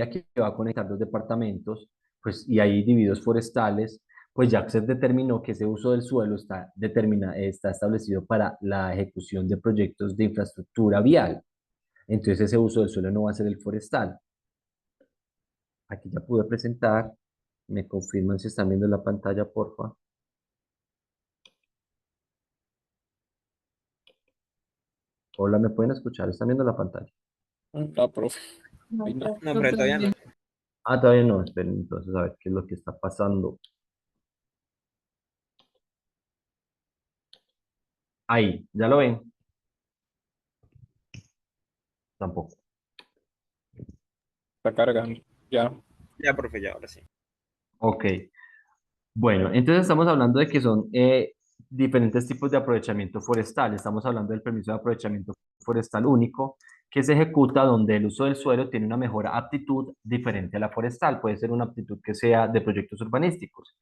que va a conectar dos departamentos, pues, y hay individuos forestales, pues ya se determinó que ese uso del suelo está establecido para la ejecución de proyectos de infraestructura vial. Entonces ese uso del suelo no va a ser el forestal. Aquí ya pude presentar. Me confirman si están viendo la pantalla, porfa. Hola, ¿me pueden escuchar? ¿Están viendo la pantalla? Ah, profe. No, Ahí no. No, pero todavía no. Ah, todavía no. Esperen entonces a ver qué es lo que está pasando. Ahí, ¿ya lo ven? Tampoco. Está cargando. Ya. Ya, profe, ya, ahora sí. Ok. Bueno, entonces estamos hablando de que son diferentes tipos de aprovechamiento forestal. Estamos hablando del permiso de aprovechamiento forestal único, que se ejecuta donde el uso del suelo tiene una mejor aptitud diferente a la forestal. Puede ser una aptitud que sea de proyectos urbanísticos.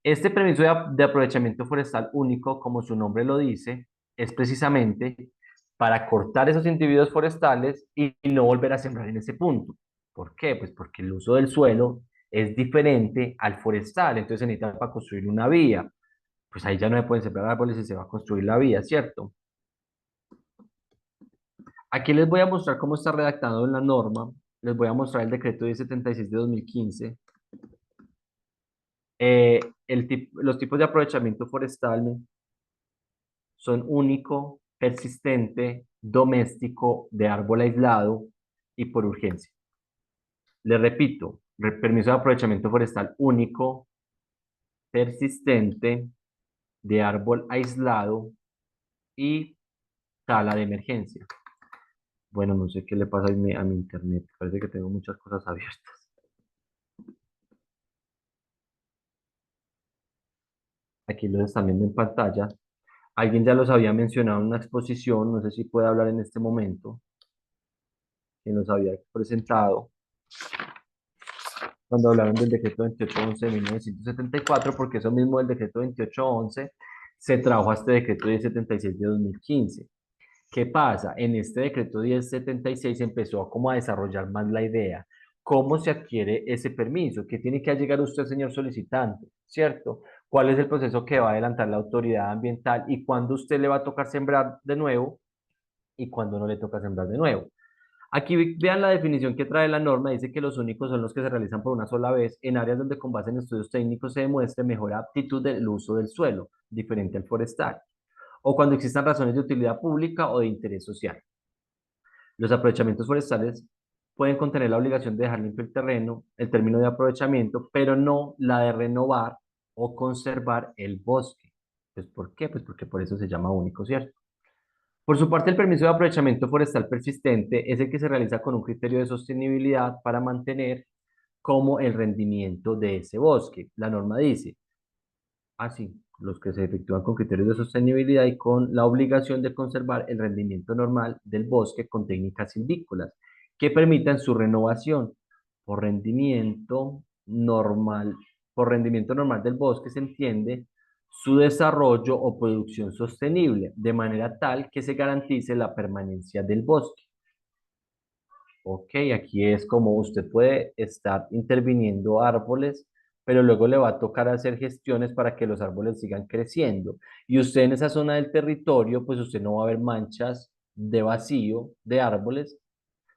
Este permiso de aprovechamiento forestal único, como su nombre lo dice, es precisamente para cortar esos individuos forestales y no volver a sembrar en ese punto. ¿Por qué? Pues porque el uso del suelo es diferente al forestal, entonces se necesita para construir una vía. Pues ahí ya no se pueden sembrar árboles y se va a construir la vía, ¿cierto? Aquí les voy a mostrar cómo está redactado en la norma. Les voy a mostrar el decreto 1076 de 2015. Eh, los tipos de aprovechamiento forestal son único, persistente, doméstico, de árbol aislado y por urgencia. Les repito, permiso de aprovechamiento forestal único, persistente, de árbol aislado y tala de emergencia. Bueno, no sé qué le pasa a mi internet. Parece que tengo muchas cosas abiertas. Aquí los están viendo en pantalla. Alguien ya los había mencionado en una exposición. No sé si puede hablar en este momento. Que nos había presentado cuando hablaron del decreto 2811 de 1974, porque eso mismo del decreto 2811 se trajo a este decreto 1076 de 2015. ¿Qué pasa? En este decreto 1076 empezó a como a desarrollar más la idea. ¿Cómo se adquiere ese permiso? ¿Qué tiene que llegar usted, señor solicitante? ¿Cierto? ¿Cuál es el proceso que va a adelantar la autoridad ambiental y cuándo usted le va a tocar sembrar de nuevo y cuándo no le toca sembrar de nuevo? Aquí vean la definición que trae la norma, dice que los únicos son los que se realizan por una sola vez en áreas donde con base en estudios técnicos se demuestre mejor aptitud del uso del suelo, diferente al forestal, o cuando existan razones de utilidad pública o de interés social. Los aprovechamientos forestales pueden contener la obligación de dejar limpio el terreno, el término de aprovechamiento, pero no la de renovar o conservar el bosque. Pues, ¿por qué? Pues porque por eso se llama único, ¿cierto? Por su parte, el permiso de aprovechamiento forestal persistente es el que se realiza con un criterio de sostenibilidad para mantener como el rendimiento de ese bosque. La norma dice, así, los que se efectúan con criterios de sostenibilidad y con la obligación de conservar el rendimiento normal del bosque con técnicas silvícolas que permitan su renovación por rendimiento normal. Por rendimiento normal del bosque se entiende su desarrollo o producción sostenible, de manera tal que se garantice la permanencia del bosque. Ok, aquí es como usted puede estar interviniendo árboles, pero luego le va a tocar hacer gestiones para que los árboles sigan creciendo. Y usted en esa zona del territorio, pues usted no va a ver manchas de vacío de árboles,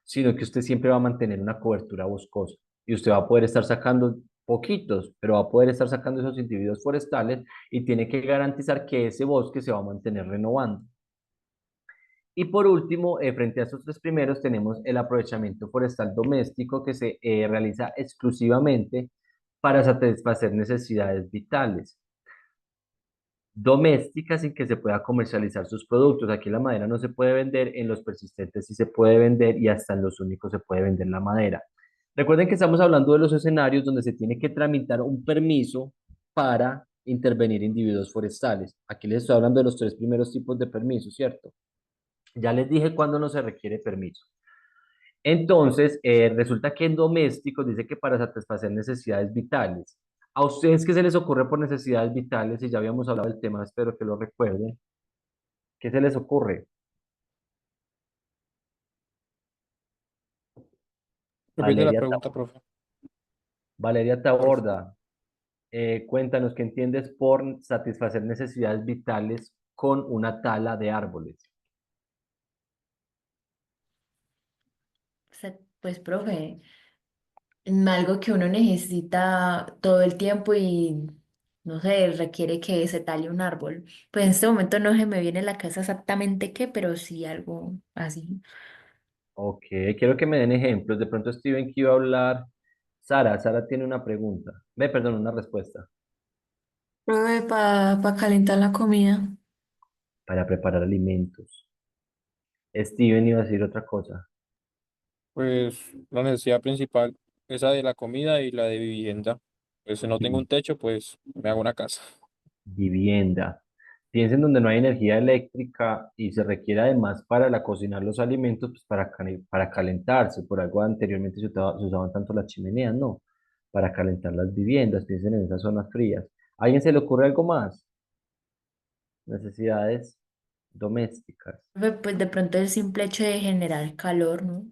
sino que usted siempre va a mantener una cobertura boscosa. Y usted va a poder estar sacando poquitos, pero va a poder estar sacando esos individuos forestales y tiene que garantizar que ese bosque se va a mantener renovando. Y por último, frente a estos tres primeros, tenemos el aprovechamiento forestal doméstico que se realiza exclusivamente para satisfacer necesidades vitales domésticas sin que se pueda comercializar sus productos. Aquí la madera no se puede vender, en los persistentes sí se puede vender y hasta en los únicos se puede vender la madera. Recuerden que estamos hablando de los escenarios donde se tiene que tramitar un permiso para intervenir individuos forestales. Aquí les estoy hablando de los tres primeros tipos de permisos, ¿cierto? Ya les dije cuándo no se requiere permiso. Entonces, resulta que en domésticos dice que para satisfacer necesidades vitales. ¿A ustedes qué se les ocurre por necesidades vitales? Y ya habíamos hablado del tema, espero que lo recuerden. ¿Qué se les ocurre? Repite la Valeria, pregunta, profe. Valeria Porfa. Taborda, cuéntanos qué entiendes por satisfacer necesidades vitales con una tala de árboles. Pues, profe, algo que uno necesita todo el tiempo y no sé, requiere que se tale un árbol. Pues en este momento no se me viene a la casa exactamente qué, pero sí algo así. Ok, quiero que me den ejemplos. De pronto Steven que iba a hablar. Sara tiene una pregunta. Perdón, una respuesta. Profe, para calentar la comida. Para preparar alimentos. Steven iba a decir otra cosa. Pues la necesidad principal, esa de la comida y la de vivienda. Pues si no tengo un techo, pues me hago una casa. Vivienda. Piensen donde no hay energía eléctrica y se requiere además para la cocinar los alimentos, pues para calentarse. Por algo anteriormente se usaban tanto las chimeneas, ¿no? Para calentar las viviendas. Piensen en esas zonas frías. ¿A alguien se le ocurre algo más? Necesidades domésticas. Pues de pronto el simple hecho de generar calor, ¿no?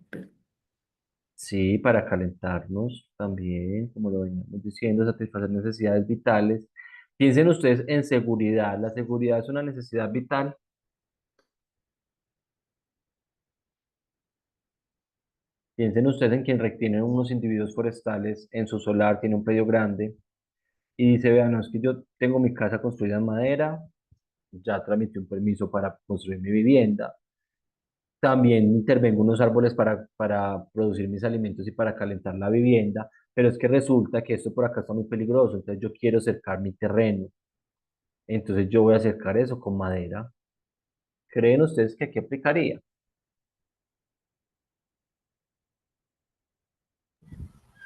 Sí, para calentarnos también, como lo veníamos diciendo, satisfacer necesidades vitales. Piensen ustedes en seguridad. La seguridad es una necesidad vital. Piensen ustedes en quien retiene unos individuos forestales en su solar, tiene un predio grande y dice, vean, no, es que yo tengo mi casa construida en madera, ya tramité un permiso para construir mi vivienda. También intervengo unos árboles para producir mis alimentos y para calentar la vivienda, pero es que resulta que esto por acá está muy peligroso, entonces yo quiero cercar mi terreno, entonces yo voy a cercar eso con madera. ¿Creen ustedes que aquí aplicaría?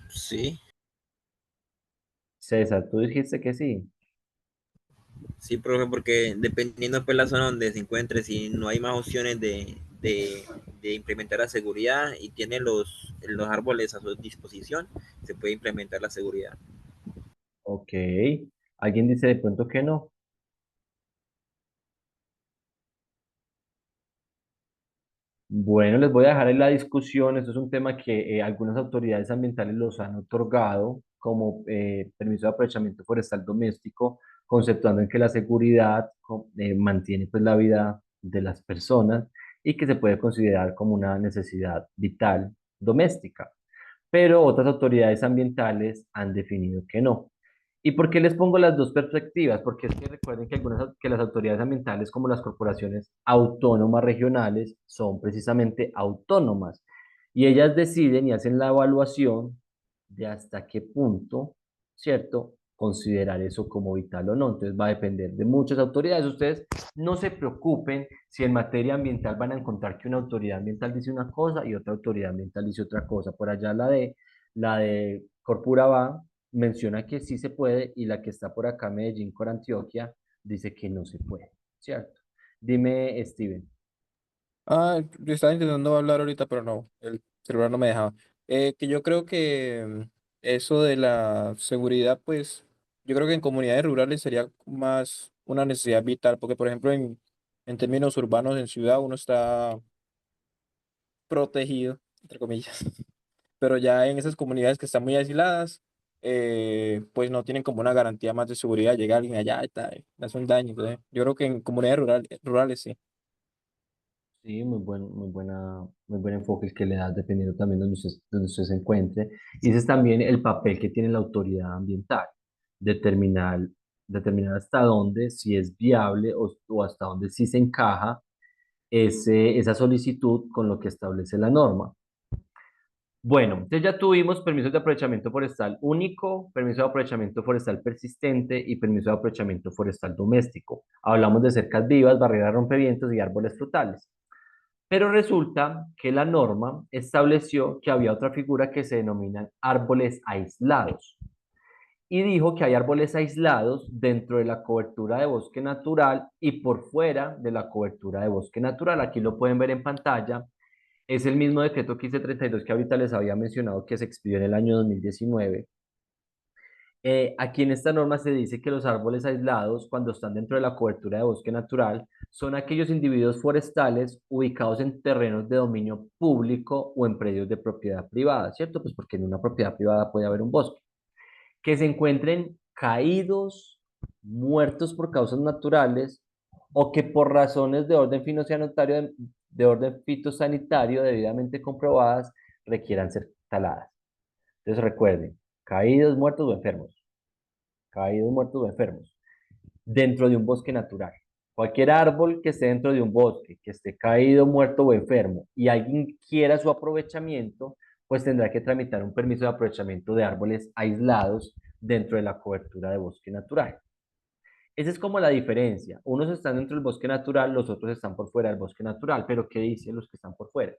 Sí, César, tú dijiste que sí. sí, profe, porque dependiendo pues la zona donde se encuentre, si no hay más opciones de implementar la seguridad y tiene los árboles a su disposición, se puede implementar la seguridad. Ok. ¿Alguien dice de pronto que no? Bueno, les voy a dejar en la discusión. Esto es un tema que algunas autoridades ambientales los han otorgado como permiso de aprovechamiento forestal doméstico, conceptuando en que la seguridad mantiene pues la vida de las personas y que se puede considerar como una necesidad vital doméstica. Pero otras autoridades ambientales han definido que no. ¿Y por qué les pongo las dos perspectivas? Porque es que recuerden que, que las autoridades ambientales, como las corporaciones autónomas regionales, son precisamente autónomas y ellas deciden y hacen la evaluación de hasta qué punto, ¿cierto?, considerar eso como vital o no. Entonces va a depender de muchas autoridades. Ustedes no se preocupen si en materia ambiental van a encontrar que una autoridad ambiental dice una cosa y otra autoridad ambiental dice otra cosa. Por allá la de Corpuraba menciona que sí se puede y la que está por acá, Medellín, con Antioquia, dice que no se puede, ¿cierto? Dime, Steven. Yo estaba intentando hablar ahorita, pero no, el celular no me dejaba. Que yo creo que eso de la seguridad, pues, yo creo que en comunidades rurales sería más una necesidad vital, porque por ejemplo en términos urbanos en ciudad uno está protegido, entre comillas, pero ya en esas comunidades que están muy aisladas, pues no tienen como una garantía más de seguridad, llega alguien allá y tal, le hace un daño. Entonces, yo creo que en comunidades rurales sí. Sí, muy buen enfoque el que le das dependiendo también de donde usted se encuentre. Y ese es también el papel que tiene la autoridad ambiental, determinar, determinar hasta dónde, si es viable o hasta dónde sí se encaja esa solicitud con lo que establece la norma. Bueno, entonces ya tuvimos permisos de aprovechamiento forestal único, permiso de aprovechamiento forestal persistente y permiso de aprovechamiento forestal doméstico. Hablamos de cercas vivas, barreras rompevientos y árboles frutales. Pero resulta que la norma estableció que había otra figura que se denominan árboles aislados. Y dijo que hay árboles aislados dentro de la cobertura de bosque natural y por fuera de la cobertura de bosque natural. Aquí lo pueden ver en pantalla. Es el mismo decreto 1532 que ahorita les había mencionado que se expidió en el año 2019. Aquí en esta norma se dice que los árboles aislados, cuando están dentro de la cobertura de bosque natural, son aquellos individuos forestales ubicados en terrenos de dominio público o en predios de propiedad privada, ¿cierto? Pues porque en una propiedad privada puede haber un bosque. Que se encuentren caídos, muertos por causas naturales o que por razones de orden fitosanitario debidamente comprobadas requieran ser taladas. Entonces recuerden, caídos, muertos o enfermos, caídos, muertos o enfermos, dentro de un bosque natural. Cualquier árbol que esté dentro de un bosque, que esté caído, muerto o enfermo, y alguien quiera su aprovechamiento, pues tendrá que tramitar un permiso de aprovechamiento de árboles aislados dentro de la cobertura de bosque natural. Esa es como la diferencia. Unos están dentro del bosque natural, los otros están por fuera del bosque natural. Pero ¿qué dicen los que están por fuera?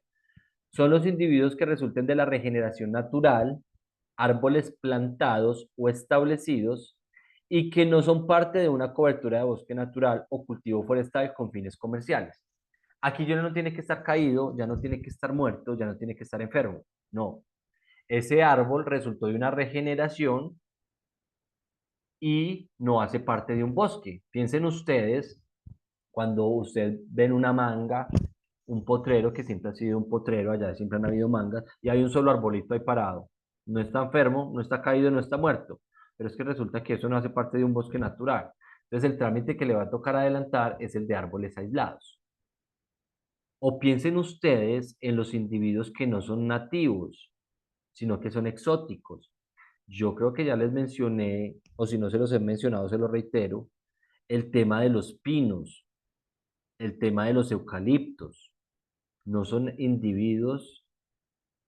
Son los individuos que resulten de la regeneración natural, árboles plantados o establecidos y que no son parte de una cobertura de bosque natural o cultivo forestal con fines comerciales. Aquí ya no tiene que estar caído, ya no tiene que estar muerto, ya no tiene que estar enfermo. No, ese árbol resultó de una regeneración y no hace parte de un bosque. Piensen ustedes Cuando usted ve en una manga, un potrero que siempre ha sido un potrero, allá siempre han habido mangas, y hay un solo arbolito ahí parado. No está enfermo, no está caído, no está muerto, pero es que resulta que eso no hace parte de un bosque natural. Entonces el trámite que le va a tocar adelantar es el de árboles aislados. O piensen ustedes en los individuos que no son nativos, sino que son exóticos. Yo creo que ya les mencioné, o si no se los he mencionado, se los reitero, el tema de los pinos, el tema de los eucaliptos. No son individuos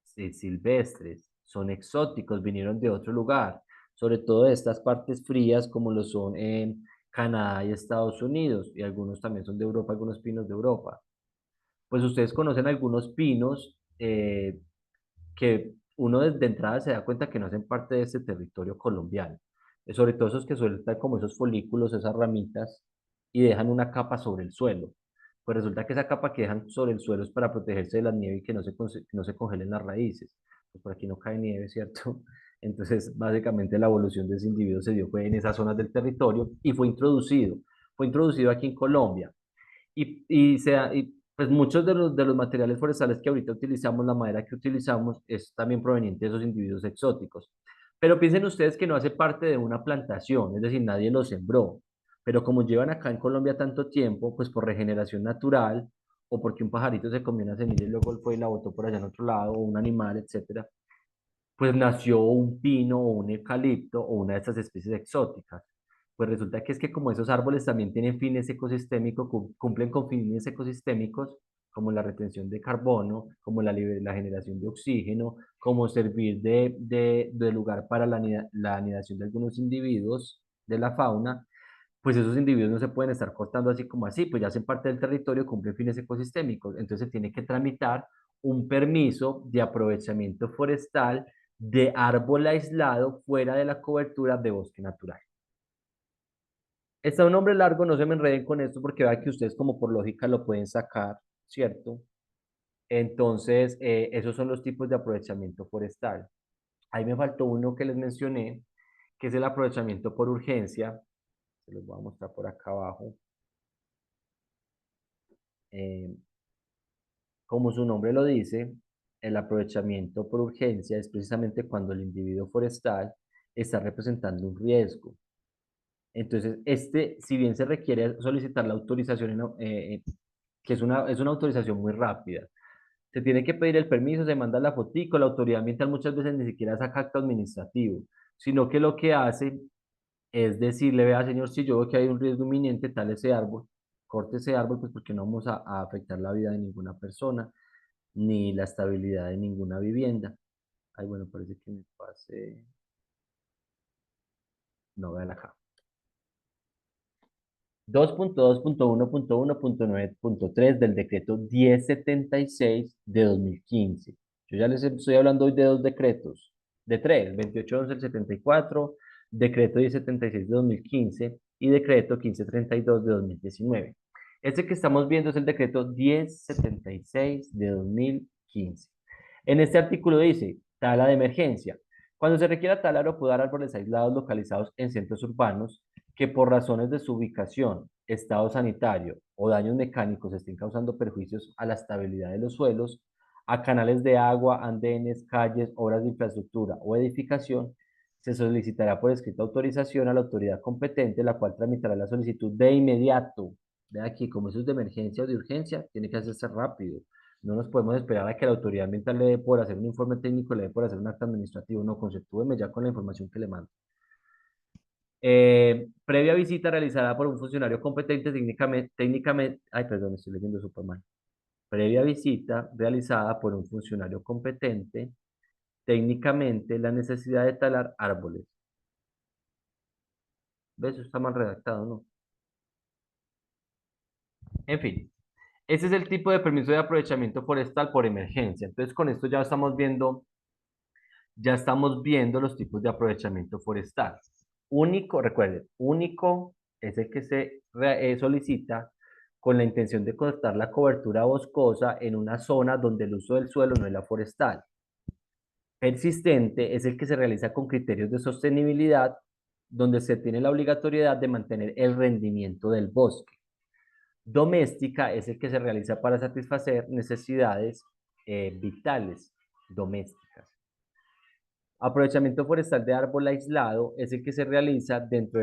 silvestres, son exóticos, vinieron de otro lugar, sobre todo de estas partes frías como lo son en Canadá y Estados Unidos, y algunos también son de Europa, algunos pinos de Europa. Pues ustedes conocen algunos pinos que uno desde entrada se da cuenta que no hacen parte de ese territorio colombiano. Sobre todo esos que sueltan como esos folículos, esas ramitas, y dejan una capa sobre el suelo. Pues resulta que esa capa que dejan sobre el suelo es para protegerse de la nieve y que que no se congelen las raíces. Pues por aquí no cae nieve, ¿cierto? Entonces, básicamente la evolución de ese individuo se dio fue en esas zonas del territorio y fue introducido. Fue introducido aquí en Colombia y pues muchos de los materiales forestales que ahorita utilizamos, la madera que utilizamos, es también proveniente de esos individuos exóticos. Pero piensen ustedes que no hace parte de una plantación, es decir, nadie lo sembró. Pero como llevan acá en Colombia tanto tiempo, pues por regeneración natural, o porque un pajarito se comió una semilla y luego fue y la botó por allá en otro lado, o un animal, etcétera, pues nació un pino o un eucalipto o una de estas especies exóticas. Pues resulta que es que como esos árboles también tienen fines ecosistémicos, cumplen con fines ecosistémicos, como la retención de carbono, como la generación de oxígeno, como servir de lugar para la anidación de algunos individuos de la fauna, pues esos individuos no se pueden estar cortando así como así, pues ya hacen parte del territorio, cumplen fines ecosistémicos, entonces se tiene que tramitar un permiso de aprovechamiento forestal de árbol aislado fuera de la cobertura de bosque natural. Está un nombre largo, no se me enreden con esto porque vea que ustedes como por lógica lo pueden sacar, ¿cierto? Entonces, esos son los tipos de aprovechamiento forestal. Ahí me faltó uno que les mencioné, que es el aprovechamiento por urgencia. Se los voy a mostrar por acá abajo. Eh, Como su nombre lo dice, el aprovechamiento por urgencia es precisamente cuando el individuo forestal está representando un riesgo. Entonces, si bien se requiere solicitar la autorización, que es una autorización muy rápida, se tiene que pedir el permiso, se manda la fotico, la autoridad ambiental muchas veces ni siquiera saca acto administrativo, sino que lo que hace es decirle, vea señor, si yo veo que hay un riesgo inminente, tal ese árbol, corte ese árbol, pues porque no vamos a afectar la vida de ninguna persona, ni la estabilidad de ninguna vivienda. Ay, bueno, parece que me pase. No, vean acá. 2.2.1.1.9.3 del decreto 1076 de 2015. Yo ya les estoy hablando hoy de dos decretos, de tres, 2811 del 74, decreto 1076 de 2015 y decreto 1532 de 2019. Este que estamos viendo es el decreto 1076 de 2015. En este artículo dice, tala de emergencia. Cuando se requiera talar o podar árboles aislados localizados en centros urbanos, que por razones de su ubicación, estado sanitario o daños mecánicos estén causando perjuicios a la estabilidad de los suelos, a canales de agua, andenes, calles, obras de infraestructura o edificación, se solicitará por escrita autorización a la autoridad competente, la cual tramitará la solicitud de inmediato. De aquí, como eso es de emergencia o de urgencia, tiene que hacerse rápido. No nos podemos esperar a que la autoridad ambiental le dé por hacer un informe técnico, le dé por hacer un acto administrativo. No, conceptúeme ya con la información que le mando. Previa visita realizada por un funcionario competente técnicamente, ay, perdón, estoy leyendo Superman. Previa visita realizada por un funcionario competente técnicamente la necesidad de talar árboles. ¿Ves? Eso está mal redactado, ¿no? En fin, ese es el tipo de permiso de aprovechamiento forestal por emergencia. Entonces, con esto ya estamos viendo los tipos de aprovechamiento forestal. Único, recuerden, único es el que se solicita con la intención de cortar la cobertura boscosa en una zona donde el uso del suelo no es la forestal. Persistente es el que se realiza con criterios de sostenibilidad, donde se tiene la obligatoriedad de mantener el rendimiento del bosque. Doméstica es el que se realiza para satisfacer necesidades vitales domésticas. Aprovechamiento forestal de árbol aislado es el que se realiza dentro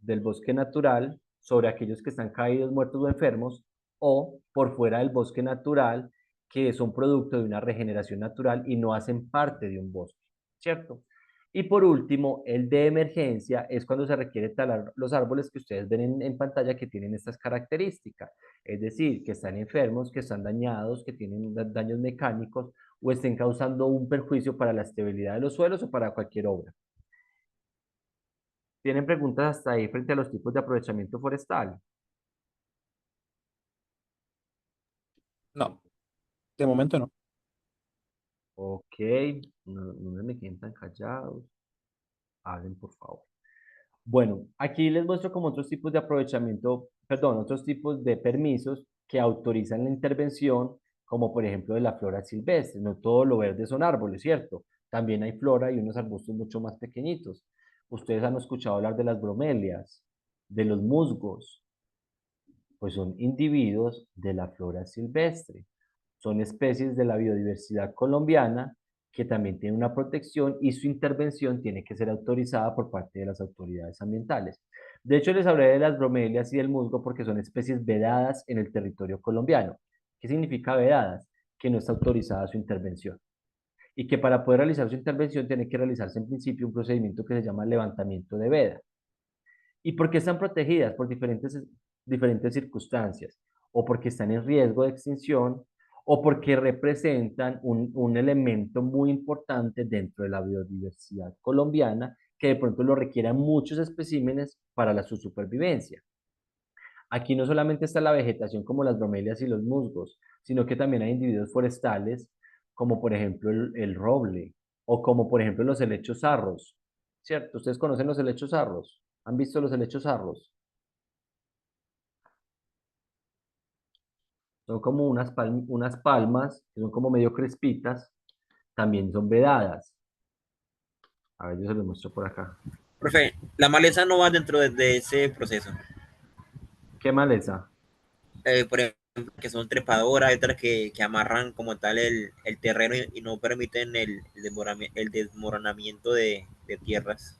del bosque natural sobre aquellos que están caídos, muertos o enfermos, o por fuera del bosque natural, que son producto de una regeneración natural y no hacen parte de un bosque, ¿cierto? Y por último, el de emergencia es cuando se requiere talar los árboles que ustedes ven en pantalla que tienen estas características, es decir, que están enfermos, que están dañados, que tienen daños mecánicos o estén causando un perjuicio para la estabilidad de los suelos o para cualquier obra. ¿Tienen preguntas hasta ahí frente a los tipos de aprovechamiento forestal? No, de momento no. Ok, no me queden tan callados. Hablen, por favor. Bueno, aquí les muestro como otros tipos de aprovechamiento, perdón, otros tipos de permisos que autorizan la intervención, como por ejemplo de la flora silvestre. No todo lo verde son árboles, ¿cierto? También hay flora y unos arbustos mucho más pequeñitos. Ustedes han escuchado hablar de las bromelias, de los musgos, pues son individuos de la flora silvestre. Son especies de la biodiversidad colombiana que también tienen una protección y su intervención tiene que ser autorizada por parte de las autoridades ambientales. De hecho, les hablé de las bromelias y del musgo porque son especies vedadas en el territorio colombiano. ¿Qué significa vedadas? Que no está autorizada su intervención. Y que para poder realizar su intervención tiene que realizarse en principio un procedimiento que se llama levantamiento de veda. ¿Y por qué están protegidas? Por diferentes circunstancias, o porque están en riesgo de extinción, o porque representan un elemento muy importante dentro de la biodiversidad colombiana que de pronto lo requieran muchos especímenes para su supervivencia. Aquí no solamente está la vegetación como las bromelias y los musgos, sino que también hay individuos forestales, como por ejemplo el roble, o como por ejemplo los helechos zarros, ¿cierto? ¿Ustedes conocen los helechos zarros? ¿Han visto los helechos zarros? Son como unas palmas que son como medio crespitas, también son vedadas. A ver, yo se los muestro por acá. Profe, la maleza no va dentro de ese proceso. ¿Qué maleza? Por ejemplo, que son trepadoras, hay otras que amarran como tal el terreno y no permiten el desmoronamiento de tierras.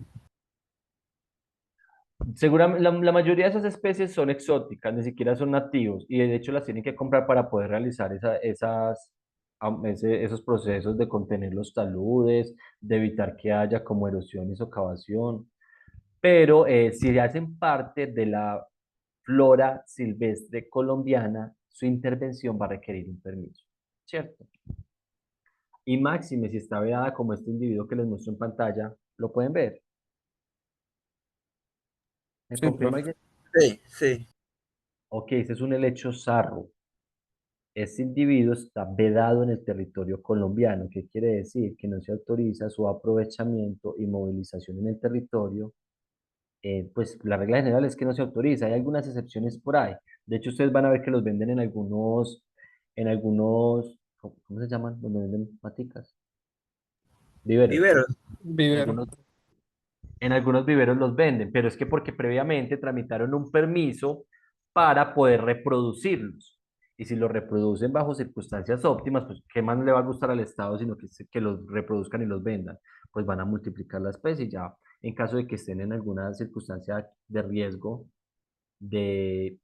Seguramente la mayoría de esas especies son exóticas, ni siquiera son nativos, y de hecho las tienen que comprar para poder realizar esos procesos de contener los taludes, de evitar que haya como erosión y socavación. Pero si hacen parte de la flora silvestre colombiana, su intervención va a requerir un permiso, ¿cierto? Y máxime, si está vedada como este individuo que les muestro en pantalla, lo pueden ver. ¿Me Sí, confirma profe. alguien? Sí, sí. Ok, ese es un helecho zarro. Este individuo está vedado en el territorio colombiano. ¿Qué quiere decir? Que no se autoriza su aprovechamiento y movilización en el territorio. Pues la regla general es que no se autoriza. Hay algunas excepciones por ahí. De hecho, ustedes van a ver que los venden ¿cómo se llaman? Donde venden maticas. Viveros. Viveros. Vivero. Algunos En algunos viveros los venden, pero es que porque previamente tramitaron un permiso para poder reproducirlos. Y si los reproducen bajo circunstancias óptimas, pues ¿qué más le va a gustar al Estado sino que los reproduzcan y los vendan? Pues van a multiplicar la especie y ya en caso de que estén en alguna circunstancia de riesgo, de,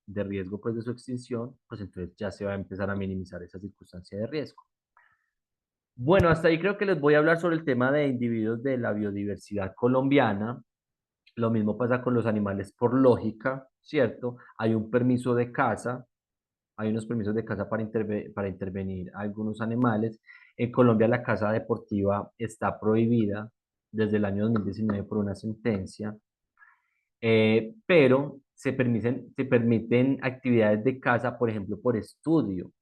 de riesgo pues de su extinción, pues entonces ya se va a empezar a minimizar esa circunstancia de riesgo. Bueno, hasta ahí creo que les voy a hablar sobre el tema de individuos de la biodiversidad colombiana. Lo mismo pasa con los animales por lógica, ¿cierto? Hay un permiso de caza, hay unos permisos de caza para intervenir a algunos animales. En Colombia la caza deportiva está prohibida desde el año 2019 por una sentencia, pero se permiten actividades de caza, por ejemplo, por estudio.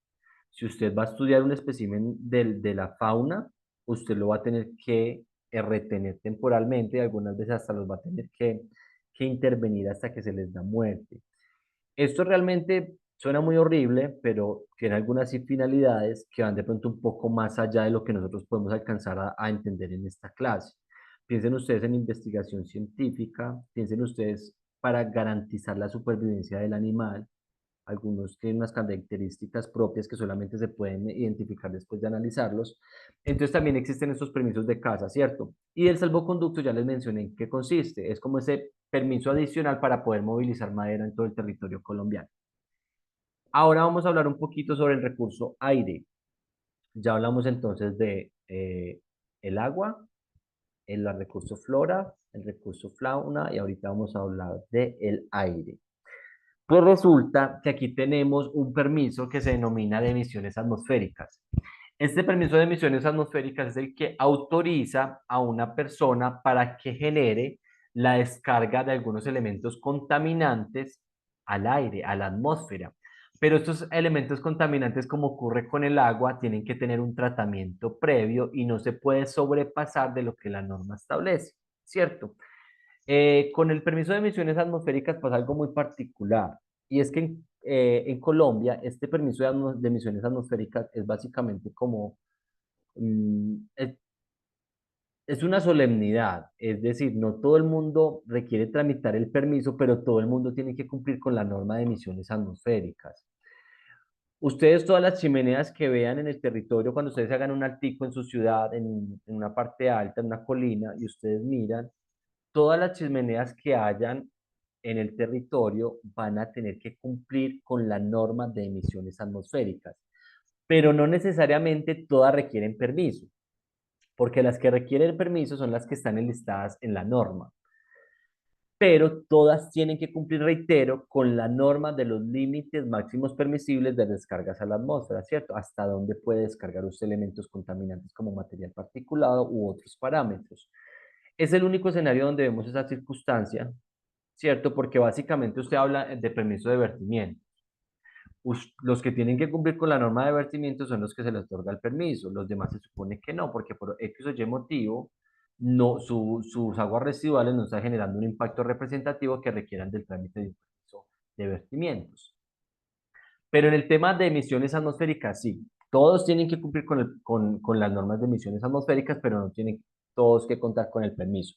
Si usted va a estudiar un espécimen de la fauna, usted lo va a tener que retener temporalmente y algunas veces hasta los va a tener que intervenir hasta que se les da muerte. Esto realmente suena muy horrible, pero tiene algunas finalidades que van de pronto un poco más allá de lo que nosotros podemos alcanzar a entender en esta clase. Piensen ustedes en investigación científica, piensen ustedes para garantizar la supervivencia del animal, algunos tienen unas características propias que solamente se pueden identificar después de analizarlos. Entonces también existen estos permisos de caza, ¿cierto? Y el salvoconducto ya les mencioné en qué consiste. Es como ese permiso adicional para poder movilizar madera en todo el territorio colombiano. Ahora vamos a hablar un poquito sobre el recurso aire. Ya hablamos entonces de el agua, el recurso flora, el recurso fauna y ahorita vamos a hablar de el aire. Pues resulta que aquí tenemos un permiso que se denomina de emisiones atmosféricas. Este permiso de emisiones atmosféricas es el que autoriza a una persona para que genere la descarga de algunos elementos contaminantes al aire, a la atmósfera. Pero estos elementos contaminantes, como ocurre con el agua, tienen que tener un tratamiento previo y no se puede sobrepasar de lo que la norma establece, ¿cierto? Con el permiso de emisiones atmosféricas pasa algo muy particular y es que en Colombia este permiso de emisiones atmosféricas es básicamente como, mm, es, es una solemnidad, es decir, no todo el mundo requiere tramitar el permiso, pero todo el mundo tiene que cumplir con la norma de emisiones atmosféricas. Ustedes todas las chimeneas que vean en el territorio, cuando ustedes hagan un altico en su ciudad, en una parte alta, en una colina, y ustedes miran, todas las chimeneas que hayan en el territorio van a tener que cumplir con la norma de emisiones atmosféricas, pero no necesariamente todas requieren permiso, porque las que requieren permiso son las que están enlistadas en la norma, pero todas tienen que cumplir, reitero, con la norma de los límites máximos permisibles de descargas a la atmósfera, ¿cierto? Hasta dónde puede descargar usted elementos contaminantes como material particulado u otros parámetros. Es el único escenario donde vemos esa circunstancia, ¿cierto? Porque básicamente usted habla de permiso de vertimiento. Los que tienen que cumplir con la norma de vertimiento son los que se les otorga el permiso, los demás se supone que no, porque por X o Y motivo no, sus aguas residuales no están generando un impacto representativo que requieran del trámite de un permiso de vertimientos. Pero en el tema de emisiones atmosféricas, sí, todos tienen que cumplir con las normas de emisiones atmosféricas, pero no tienen todos que contar con el permiso.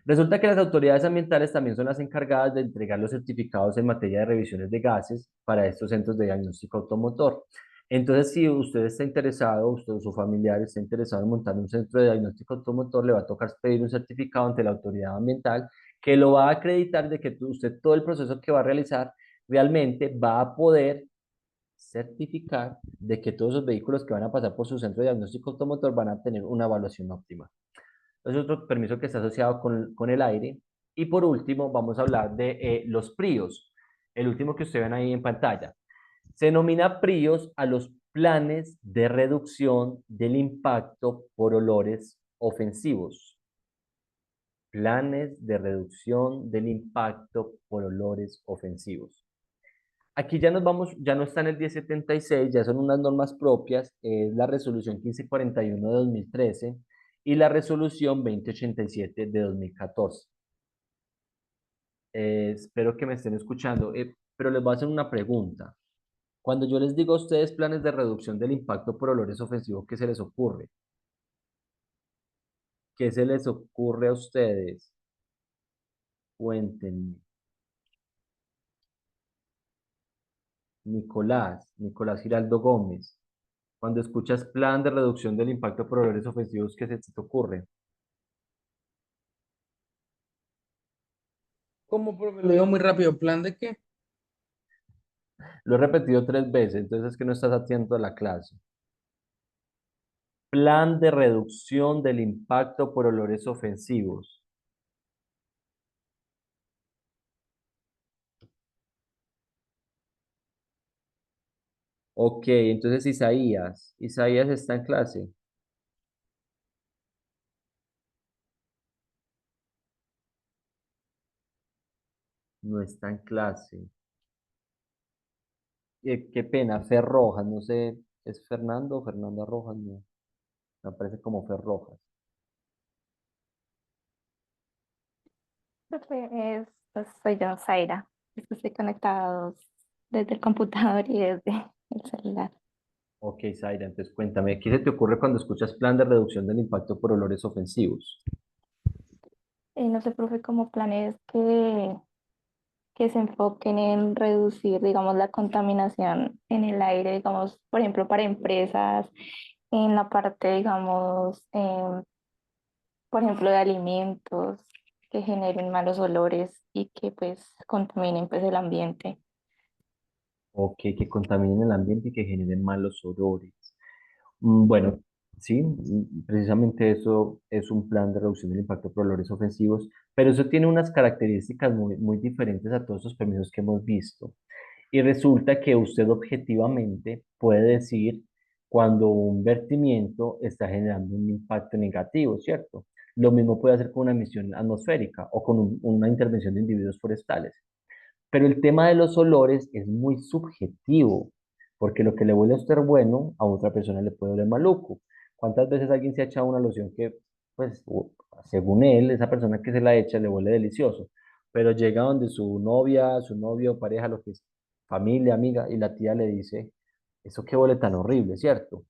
Resulta que las autoridades ambientales también son las encargadas de entregar los certificados en materia de revisiones de gases para estos centros de diagnóstico automotor. Entonces, si usted está interesado, usted o su familiar está interesado en montar un centro de diagnóstico automotor, le va a tocar pedir un certificado ante la autoridad ambiental que lo va a acreditar de que usted todo el proceso que va a realizar realmente va a poder certificar de que todos los vehículos que van a pasar por su centro de diagnóstico automotor van a tener una evaluación óptima. Es otro permiso que está asociado con el aire. Y por último, vamos a hablar de los PRIOS, el último que ustedes ven ahí en pantalla. Se denomina PRIOS a los planes de reducción del impacto por olores ofensivos. Planes de reducción del impacto por olores ofensivos. Aquí ya nos vamos, ya no está en el 1076, ya son unas normas propias, es la resolución 1541 de 2013 y la resolución 2087 de 2014. Espero que me estén escuchando, pero les voy a hacer una pregunta. Cuando yo les digo a ustedes planes de reducción del impacto por olores ofensivos, ¿qué se les ocurre? ¿Qué se les ocurre a ustedes? Cuéntenme. Nicolás Giraldo Gómez. Cuando escuchas plan de reducción del impacto por olores ofensivos, ¿qué se te ocurre? ¿Cómo, profe? Lo digo muy rápido. ¿Plan de qué? Lo he repetido 3 veces, entonces es que no estás atento a la clase. Plan de reducción del impacto por olores ofensivos. Ok, entonces Isaías. Isaías está en clase. No está en clase. Qué pena, Fer Rojas, no sé, ¿es Fernando o Fernanda Rojas? No, me aparece como Fer Rojas. Profe, soy yo, Zaira. Es que estoy conectados desde el computador y desde el celular. Ok, Zaira, entonces cuéntame, ¿qué se te ocurre cuando escuchas plan de reducción del impacto por olores ofensivos? No sé, profe, como planes que que se enfoquen en reducir, digamos, la contaminación en el aire, digamos, por ejemplo, para empresas, en la parte, digamos, por ejemplo, de alimentos que generen malos olores y que pues contaminen pues el ambiente. O que contaminen el ambiente y que generen malos olores. Bueno, sí, precisamente eso es un plan de reducción del impacto por olores ofensivos, pero eso tiene unas características muy diferentes a todos esos permisos que hemos visto. Y resulta que usted objetivamente puede decir cuando un vertimiento está generando un impacto negativo, ¿cierto? Lo mismo puede hacer con una emisión atmosférica o con una intervención de individuos forestales. Pero el tema de los olores es muy subjetivo, porque lo que le huele a usted bueno, a otra persona le puede oler maluco. ¿Cuántas veces alguien se ha echado una loción que, pues, según él, esa persona que se la echa le huele delicioso, pero llega donde su novia, su novio, pareja, lo que es, familia, amiga, y la tía le dice, eso que huele tan horrible, ¿cierto?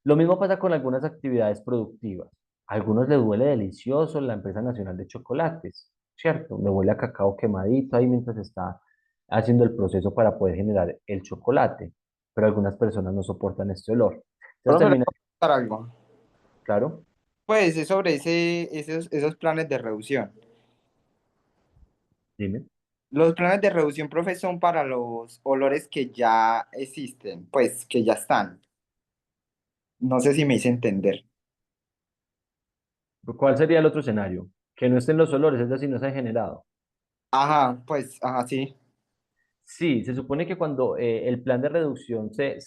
Lo mismo pasa con algunas actividades productivas. A algunos les huele delicioso la empresa nacional de chocolates, ¿cierto? Me huele a cacao quemadito ahí mientras está haciendo el proceso para poder generar el chocolate, pero algunas personas no soportan este olor. Entonces Profe, le termina, puedo contar algo. claro, Pues es sobre esos planes de reducción. dime. Los planes de reducción, profe, son para los olores que ya existen, pues que ya están. No sé si me hice entender. ¿Cuál sería el otro escenario? Que no estén los olores, es decir, no se ha generado. Ajá, pues, ajá, sí. Sí, se supone que cuando el plan de reducción se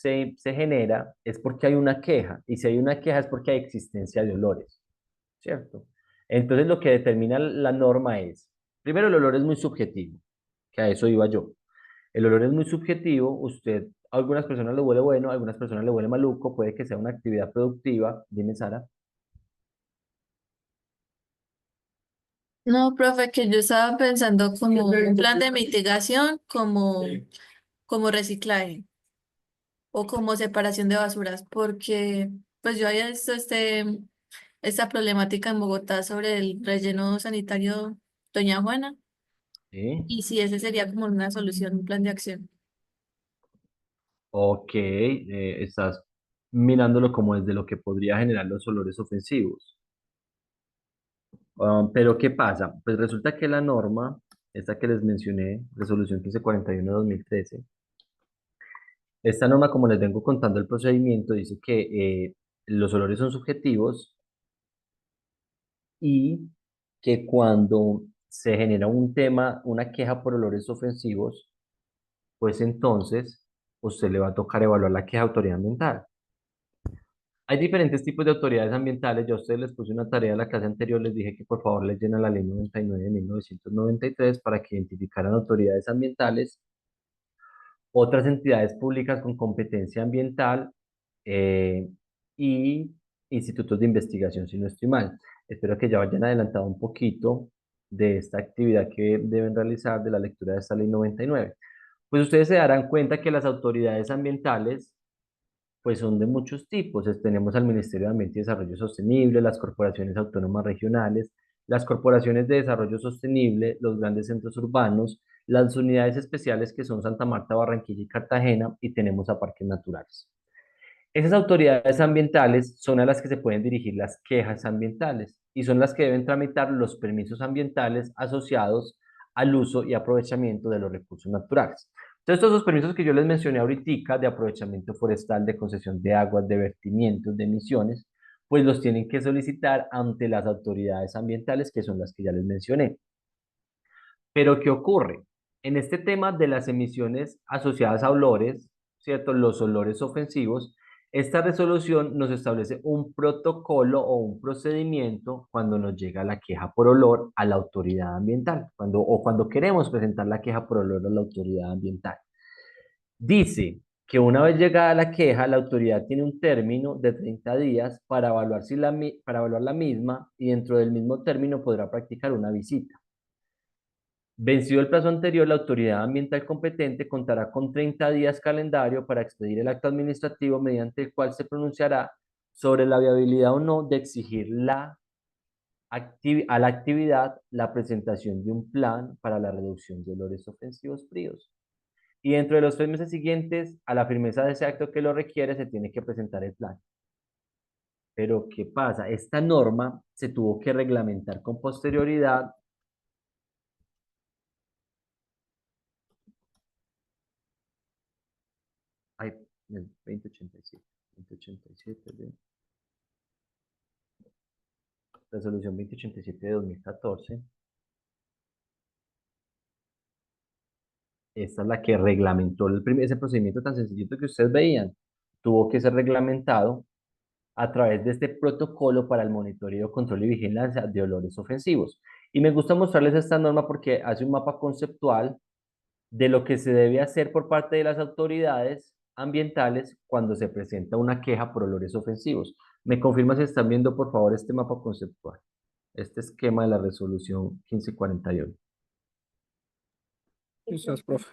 genera es porque hay una queja, y si hay una queja es porque hay existencia de olores. ¿Cierto? Entonces lo que determina la norma es, primero el olor es muy subjetivo, que a eso iba yo. El olor es muy subjetivo, a algunas personas le huele bueno, a algunas personas le huele maluco, puede que sea una actividad productiva, dime Sara. No, profe, que yo estaba pensando como un plan de mitigación, como reciclaje o como separación de basuras, porque pues yo había visto esta problemática en Bogotá sobre el relleno sanitario Doña Juana, ¿Sí? y si ese sería como una solución, un plan de acción. Ok, estás mirándolo como desde lo que podría generar los olores ofensivos. Pero ¿qué pasa? Pues resulta que la norma, esta que les mencioné, Resolución 1541/2013, esta norma, como les vengo contando el procedimiento, dice que los olores son subjetivos y que cuando se genera un tema, una queja por olores ofensivos, pues entonces usted le va a tocar evaluar la queja de autoridad ambiental. Hay diferentes tipos de autoridades ambientales. Yo a ustedes les puse una tarea en la clase anterior, les dije que por favor les llenen la ley 99 de 1993 para que identificaran autoridades ambientales, otras entidades públicas con competencia ambiental eh, y institutos de investigación, si no estoy mal. Espero que ya hayan adelantado un poquito de esta actividad que deben realizar de la lectura de esta ley 99. Pues ustedes se darán cuenta que las autoridades ambientales pues son de muchos tipos. Tenemos al Ministerio de Ambiente y Desarrollo Sostenible, las corporaciones autónomas regionales, las corporaciones de desarrollo sostenible, los grandes centros urbanos, las unidades especiales que son Santa Marta, Barranquilla y Cartagena, y tenemos a parques naturales. Esas autoridades ambientales son a las que se pueden dirigir las quejas ambientales y son las que deben tramitar los permisos ambientales asociados al uso y aprovechamiento de los recursos naturales. Entonces, todos los permisos que yo les mencioné ahorita de aprovechamiento forestal, de concesión de aguas, de vertimientos, de emisiones, pues los tienen que solicitar ante las autoridades ambientales, que son las que ya les mencioné. Pero, ¿qué ocurre? En este tema de las emisiones asociadas a olores, ¿cierto? Los olores ofensivos, esta resolución nos establece un protocolo o un procedimiento cuando nos llega la queja por olor a la autoridad ambiental, cuando queremos presentar la queja por olor a la autoridad ambiental. Dice que una vez llegada la queja, la autoridad tiene un término de 30 días para evaluar, para evaluar la misma y dentro del mismo término podrá practicar una visita. Vencido el plazo anterior, la autoridad ambiental competente contará con 30 días calendario para expedir el acto administrativo mediante el cual se pronunciará sobre la viabilidad o no de exigir la a la actividad la presentación de un plan para la reducción de olores ofensivos fríos. Y dentro de los 3 meses siguientes a la firmeza de ese acto que lo requiere, se tiene que presentar el plan. Pero, ¿qué pasa? Esta norma se tuvo que reglamentar con posterioridad. Ay, 2087. 2087 de resolución 2087 de 2014. Esta es la que reglamentó ese procedimiento tan sencillito que ustedes veían. Tuvo que ser reglamentado a través de este protocolo para el monitoreo, control y vigilancia de olores ofensivos. Y me gusta mostrarles esta norma porque hace un mapa conceptual de lo que se debe hacer por parte de las autoridades ambientales cuando se presenta una queja por olores ofensivos. ¿Me confirma si están viendo, por favor, este mapa conceptual? Este esquema de la resolución 1541. Quizás, profe.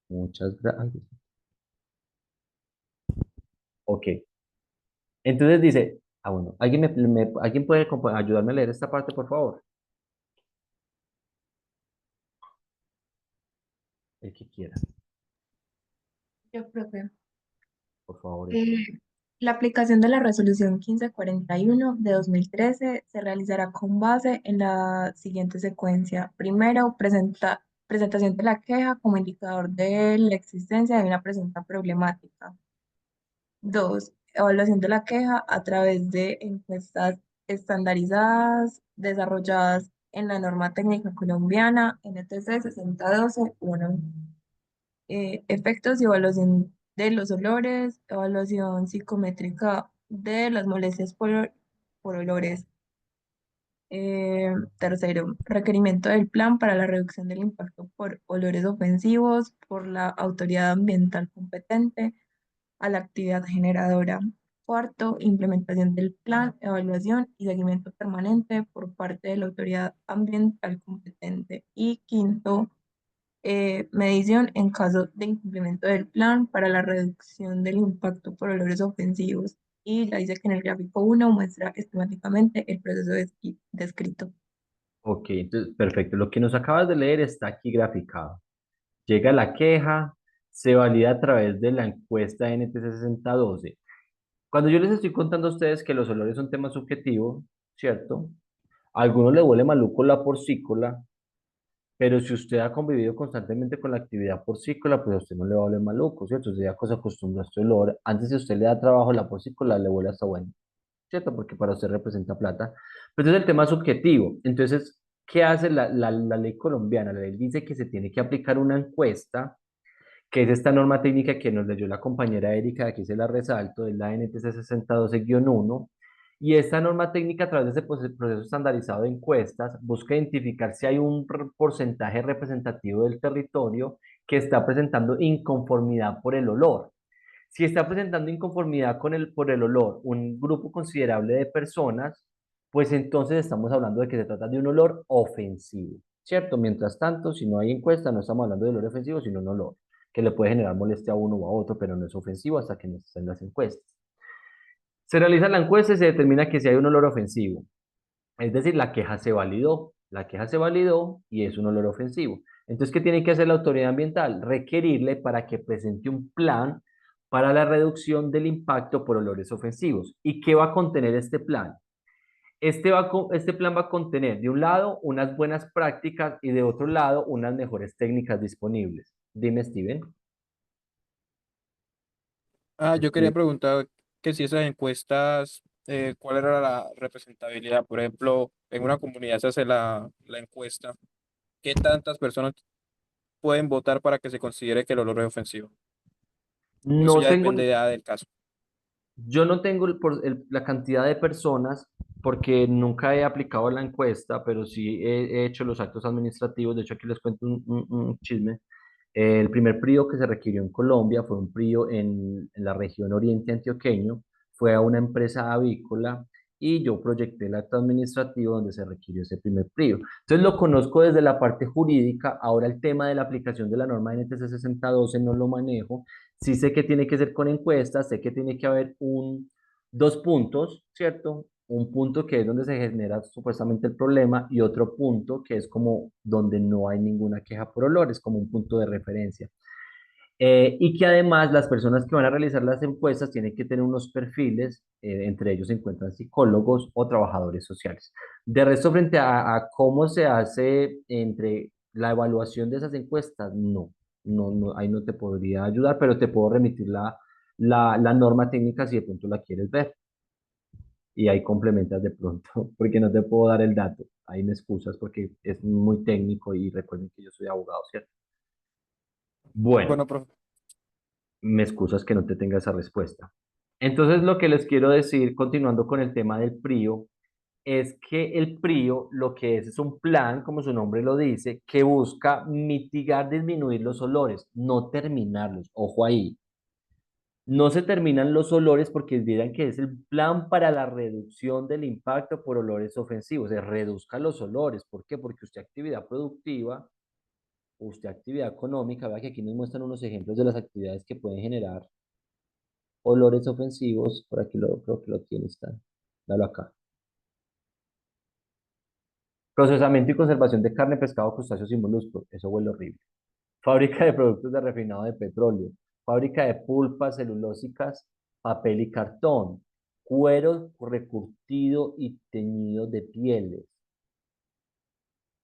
Muchas gracias. Ok. Entonces dice, bueno, ¿alguien puede ayudarme a leer esta parte, por favor? El que quiera, Yo, profe. por favor. La aplicación de la resolución 1541 de 2013 se realizará con base en la siguiente secuencia. Primero, presentación de la queja como indicador de la existencia de una presunta problemática. 2, evaluación de la queja a través de encuestas estandarizadas desarrolladas en la norma técnica colombiana NTC 6012-1. Efectos y evaluación de los olores, evaluación psicométrica de las molestias por olores. Tercero, requerimiento del plan para la reducción del impacto por olores ofensivos por la autoridad ambiental competente a la actividad generadora. Cuarto, implementación del plan, evaluación y seguimiento permanente por parte de la autoridad ambiental competente. Y quinto, medición en caso de incumplimiento del plan para la reducción del impacto por olores ofensivos. Y ya dice que en el gráfico 1 muestra esquemáticamente el proceso descrito. Ok, entonces, perfecto. Lo que nos acabas de leer está aquí graficado. Llega la queja, se valida a través de la encuesta NTC 6012. Cuando yo les estoy contando a ustedes que los olores son temas subjetivos, ¿cierto? A algunos le huele maluco la porcícola, pero si usted ha convivido constantemente con la actividad porcícola, pues a usted no le va a oler maluco, ¿cierto? Usted ya se acostumbra a este olor. Antes de usted le da trabajo la porcícola, le huele hasta bueno, ¿cierto? Porque para usted representa plata. Pero entonces el tema es subjetivo. Entonces, ¿qué hace la ley colombiana? La ley dice que se tiene que aplicar una encuesta, que es esta norma técnica que nos leyó la compañera Erika, aquí se la resalto, es la NTC 6012-1, y esta norma técnica a través de ese proceso estandarizado de encuestas busca identificar si hay un porcentaje representativo del territorio que está presentando inconformidad por el olor. Si está presentando inconformidad por el olor un grupo considerable de personas, pues entonces estamos hablando de que se trata de un olor ofensivo, ¿cierto? Mientras tanto, si no hay encuesta, no estamos hablando de olor ofensivo, sino un olor que le puede generar molestia a uno o a otro, pero no es ofensivo hasta que no estén las encuestas. Se realiza la encuesta y se determina que si hay un olor ofensivo. Es decir, la queja se validó y es un olor ofensivo. Entonces, ¿qué tiene que hacer la autoridad ambiental? Requerirle para que presente un plan para la reducción del impacto por olores ofensivos. ¿Y qué va a contener este plan? Este plan va a contener, de un lado, unas buenas prácticas y de otro lado, unas mejores técnicas disponibles. Dime, Steven. Yo quería Steven. preguntar que si esas encuestas, ¿cuál era la representabilidad? Por ejemplo, en una comunidad se hace la encuesta. ¿Qué tantas personas pueden votar para que se considere que el olor es ofensivo? O eso No ya tengo, depende ya del caso. yo no tengo la cantidad de personas porque nunca he aplicado la encuesta, pero sí he hecho los actos administrativos. De hecho, aquí les cuento un chisme. El primer PRIO que se requirió en Colombia fue un PRIO en la región oriente antioqueño, fue a una empresa avícola y yo proyecté el acto administrativo donde se requirió ese primer PRIO. Entonces lo conozco desde la parte jurídica, ahora el tema de la aplicación de la norma NTC 6012 no lo manejo, sí sé que tiene que ser con encuestas, sé que tiene que haber dos puntos, ¿cierto? un punto que es donde se genera supuestamente el problema y otro punto que es como donde no hay ninguna queja por olores, como un punto de referencia. Y que además las personas que van a realizar las encuestas tienen que tener unos perfiles, entre ellos se encuentran psicólogos o trabajadores sociales. De resto, frente a cómo se hace entre la evaluación de esas encuestas, no, ahí no te podría ayudar, pero te puedo remitir la norma técnica si de pronto la quieres ver. Y ahí complementas de pronto, porque no te puedo dar el dato. Ahí me excusas porque es muy técnico y recuerden que yo soy abogado, ¿cierto? Bueno, Bueno, profe. me excusas que no te tenga esa respuesta. Entonces, lo que les quiero decir, continuando con el tema del PRIO, es que el PRIO lo que es un plan, como su nombre lo dice, que busca mitigar, disminuir los olores, no terminarlos. Ojo ahí. No se terminan los olores porque dirán que es el plan para la reducción del impacto por olores ofensivos. Se reduzca los olores. ¿Por qué? Porque usted actividad productiva, usted actividad económica, vea que aquí nos muestran unos ejemplos de las actividades que pueden generar olores ofensivos. Por aquí creo que lo tiene, está. Dalo acá. Procesamiento y conservación de carne, pescado, crustáceos y moluscos. Eso huele horrible. Fábrica de productos de refinado de petróleo. Fábrica de pulpas celulósicas, papel y cartón. Cuero recurtido y teñido de pieles.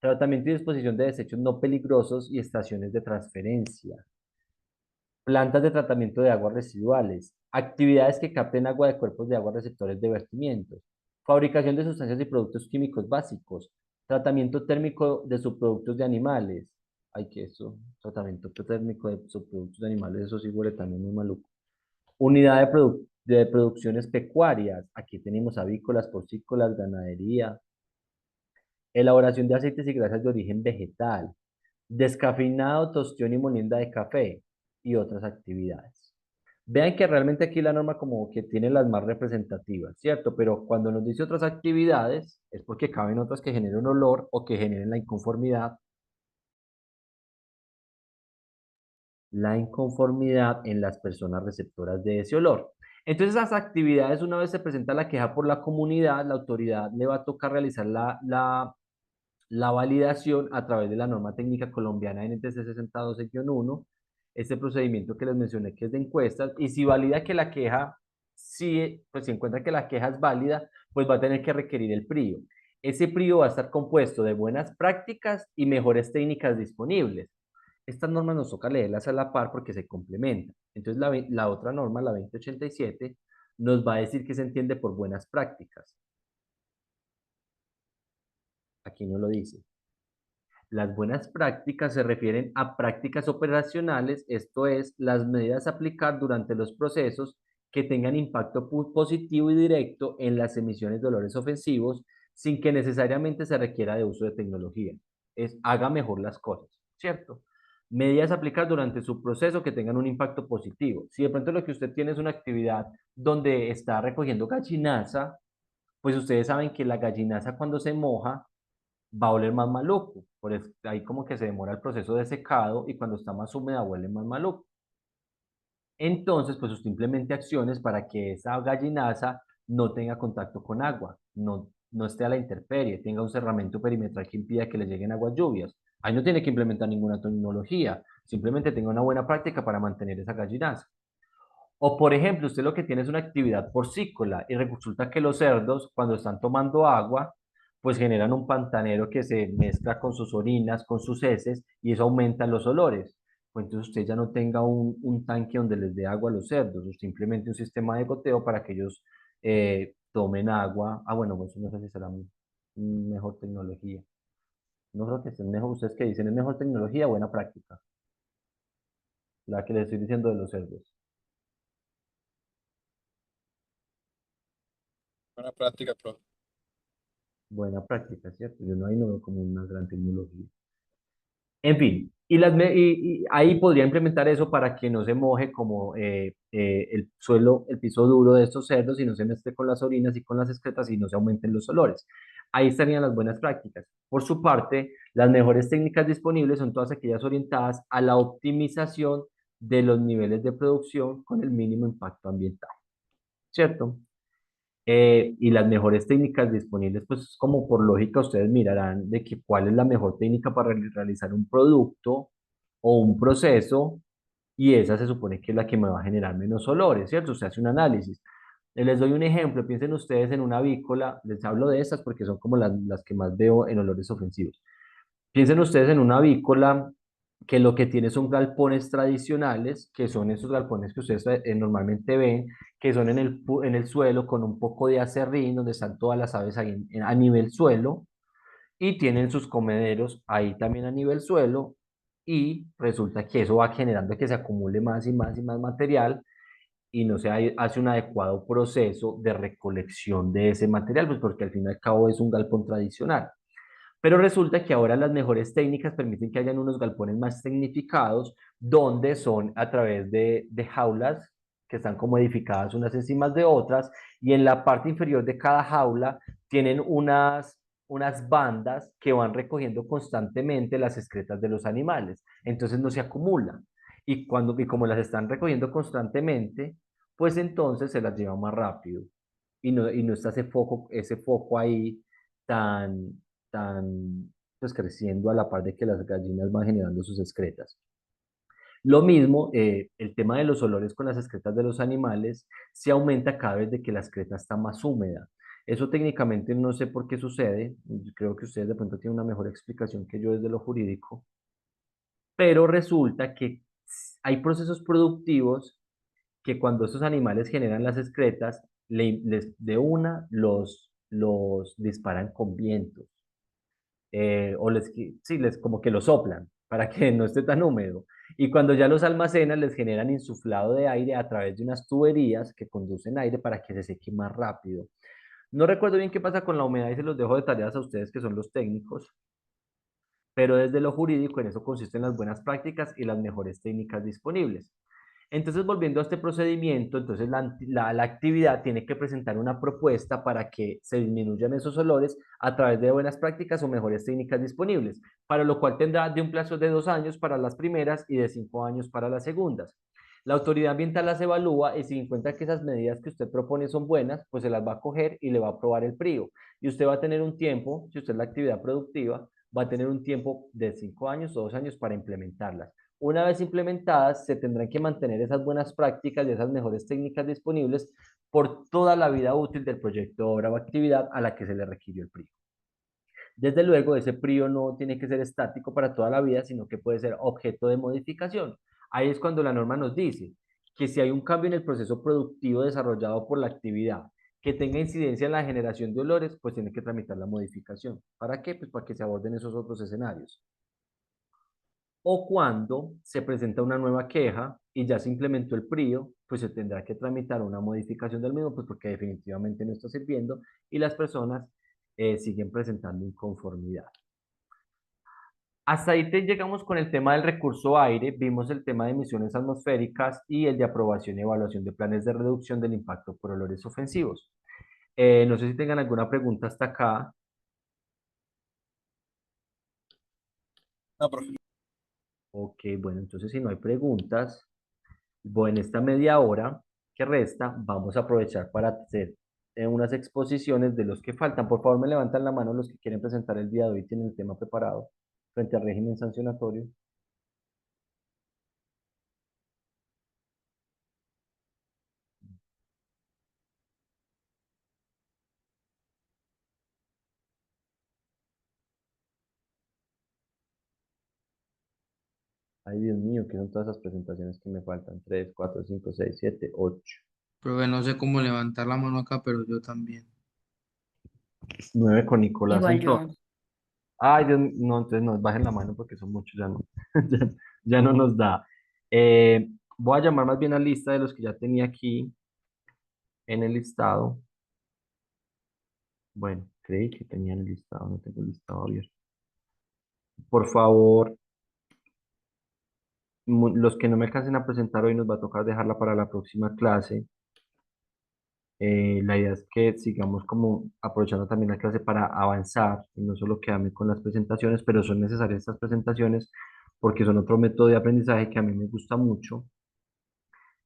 Tratamiento y disposición de desechos no peligrosos y estaciones de transferencia. Plantas de tratamiento de aguas residuales, actividades que capten agua de cuerpos de agua receptores de vertimientos, fabricación de sustancias y productos químicos básicos, tratamiento térmico de subproductos de animales. Ay, que eso, tratamiento térmico de subproductos de animales, eso sí huele también muy maluco. Unidad de producciones pecuarias, aquí tenemos avícolas, porcícolas, ganadería. Elaboración de aceites y grasas de origen vegetal, descafeinado, tostión y molienda de café y otras actividades. Vean que realmente aquí la norma como que tiene las más representativas, ¿cierto? Pero cuando nos dice otras actividades es porque caben otras que generen olor o que generen la inconformidad en las personas receptoras de ese olor. Entonces, esas actividades, una vez se presenta la queja por la comunidad, la autoridad le va a tocar realizar la validación a través de la norma técnica colombiana NTC 612-1, este procedimiento que les mencioné que es de encuestas, y si valida que la queja, pues si encuentra que la queja es válida, pues va a tener que requerir el PRIO. Ese PRIO va a estar compuesto de buenas prácticas y mejores técnicas disponibles. Estas normas nos toca leerlas a la par porque se complementan. Entonces, la otra norma, la 2087, nos va a decir qué se entiende por buenas prácticas. Aquí no lo dice. Las buenas prácticas se refieren a prácticas operacionales, esto es, las medidas a aplicar durante los procesos que tengan impacto positivo y directo en las emisiones de olores ofensivos sin que necesariamente se requiera de uso de tecnología. Es haga mejor las cosas, ¿cierto? Medidas a aplicar durante su proceso que tengan un impacto positivo. Si de pronto lo que usted tiene es una actividad donde está recogiendo gallinaza, pues ustedes saben que la gallinaza cuando se moja va a oler más maluco. Por eso, ahí como que se demora el proceso de secado y cuando está más húmeda huele más maluco. Entonces, pues usted implemente acciones para que esa gallinaza no tenga contacto con agua, no esté a la intemperie, tenga un cerramiento perimetral que impida que le lleguen aguas lluvias. Ahí no tiene que implementar ninguna tecnología, simplemente tenga una buena práctica para mantener esa gallinaza. O por ejemplo, usted lo que tiene es una actividad porcícola y resulta que los cerdos cuando están tomando agua, pues generan un pantanero que se mezcla con sus orinas, con sus heces y eso aumenta los olores. Pues entonces usted ya no tenga un tanque donde les dé agua a los cerdos, o simplemente un sistema de goteo para que ellos tomen agua. Ah, bueno, pues no sé si será mejor tecnología. No creo que sea mejor, ustedes que dicen es mejor tecnología, buena práctica. La que les estoy diciendo de los cerdos. Buena práctica, profe. Buena práctica, ¿cierto? Yo no ahí no veo como una gran tecnología. En fin, y ahí podría implementar eso para que no se moje como el suelo, el piso duro de estos cerdos y no se mezcle con las orinas y con las excretas y no se aumenten los olores. Ahí estarían las buenas prácticas. Por su parte, las mejores técnicas disponibles son todas aquellas orientadas a la optimización de los niveles de producción con el mínimo impacto ambiental, ¿cierto? Y las mejores técnicas disponibles, pues como por lógica ustedes mirarán de que cuál es la mejor técnica para realizar un producto o un proceso, y esa se supone que es la que me va a generar menos olores, ¿cierto? Usted hace un análisis. Les doy un ejemplo, piensen ustedes en una avícola, les hablo de estas porque son como las que más veo en olores ofensivos. Piensen ustedes en una avícola que lo que tiene son galpones tradicionales, que son esos galpones que ustedes normalmente ven, que son en el suelo con un poco de acerrín, donde están todas las aves ahí a nivel suelo, y tienen sus comederos ahí también a nivel suelo, y resulta que eso va generando que se acumule más y más y más material, y no se hace un adecuado proceso de recolección de ese material, pues porque al fin y al cabo es un galpón tradicional. Pero resulta que ahora las mejores técnicas permiten que hayan unos galpones más tecnificados, donde son a través de jaulas que están como edificadas unas encima de otras, y en la parte inferior de cada jaula tienen unas bandas que van recogiendo constantemente las excretas de los animales. Entonces no se acumulan. Y como las están recogiendo constantemente, pues entonces se las lleva más rápido. Y no está ese foco ahí tan, tan pues creciendo a la par de que las gallinas van generando sus excretas. Lo mismo, el tema de los olores con las excretas de los animales se aumenta cada vez de que la excreta está más húmeda. Eso técnicamente no sé por qué sucede, creo que ustedes de pronto tienen una mejor explicación que yo desde lo jurídico, pero resulta que hay procesos productivos que cuando esos animales generan las excretas, de una los disparan con vientos, o sí, como que lo soplan para que no esté tan húmedo. Y cuando ya los almacenan, les generan insuflado de aire a través de unas tuberías que conducen aire para que se seque más rápido. No recuerdo bien qué pasa con la humedad y se los dejo detalladas a ustedes que son los técnicos, pero desde lo jurídico en eso consisten las buenas prácticas y las mejores técnicas disponibles. Entonces, volviendo a este procedimiento, entonces la actividad tiene que presentar una propuesta para que se disminuyan esos olores a través de buenas prácticas o mejores técnicas disponibles, para lo cual tendrá de un plazo de 2 años para las primeras y de 5 años para las segundas. La autoridad ambiental las evalúa y si encuentra que esas medidas que usted propone son buenas, pues se las va a coger y le va a aprobar el PRIO. Y usted va a tener un tiempo, si usted es la actividad productiva, va a tener un tiempo de 5 años o 2 años para implementarlas. Una vez implementadas, se tendrán que mantener esas buenas prácticas y esas mejores técnicas disponibles por toda la vida útil del proyecto, obra o actividad a la que se le requirió el PRIO. Desde luego, ese PRIO no tiene que ser estático para toda la vida, sino que puede ser objeto de modificación. Ahí es cuando la norma nos dice que si hay un cambio en el proceso productivo desarrollado por la actividad que tenga incidencia en la generación de olores, pues tiene que tramitar la modificación. ¿Para qué? Pues para que se aborden esos otros escenarios. O cuando se presenta una nueva queja y ya se implementó el PRIO, pues se tendrá que tramitar una modificación del mismo, pues porque definitivamente no está sirviendo y las personas siguen presentando inconformidad. Hasta ahí llegamos con el tema del recurso aire, vimos el tema de emisiones atmosféricas y el de aprobación y evaluación de planes de reducción del impacto por olores ofensivos. No sé si tengan alguna pregunta hasta acá. No, profe. Ok, bueno, entonces si no hay preguntas, bueno, en esta media hora que resta, vamos a aprovechar para hacer unas exposiciones de los que faltan. Por favor, me levantan la mano los que quieren presentar el día de hoy, tienen el tema preparado frente al régimen sancionatorio. Ay, Dios mío, ¿qué son todas esas presentaciones que me faltan? 3, 4, 5, 6, 7, 8. Profe, no sé cómo levantar la mano acá, pero yo también. 9 con Nicolás Igual entonces. yo. Ay, Dios, no, entonces no, bajen la mano porque son muchos, ya no, ya, ya no nos da. Voy a llamar más bien a la lista de los que ya tenía aquí en el listado. Bueno, creí que tenía el listado, no tengo el listado abierto. Por favor, los que no me alcancen a presentar hoy nos va a tocar dejarla para la próxima clase. La idea es que sigamos como aprovechando también la clase para avanzar y no solo quedarme con las presentaciones, pero son necesarias estas presentaciones porque son otro método de aprendizaje que a mí me gusta mucho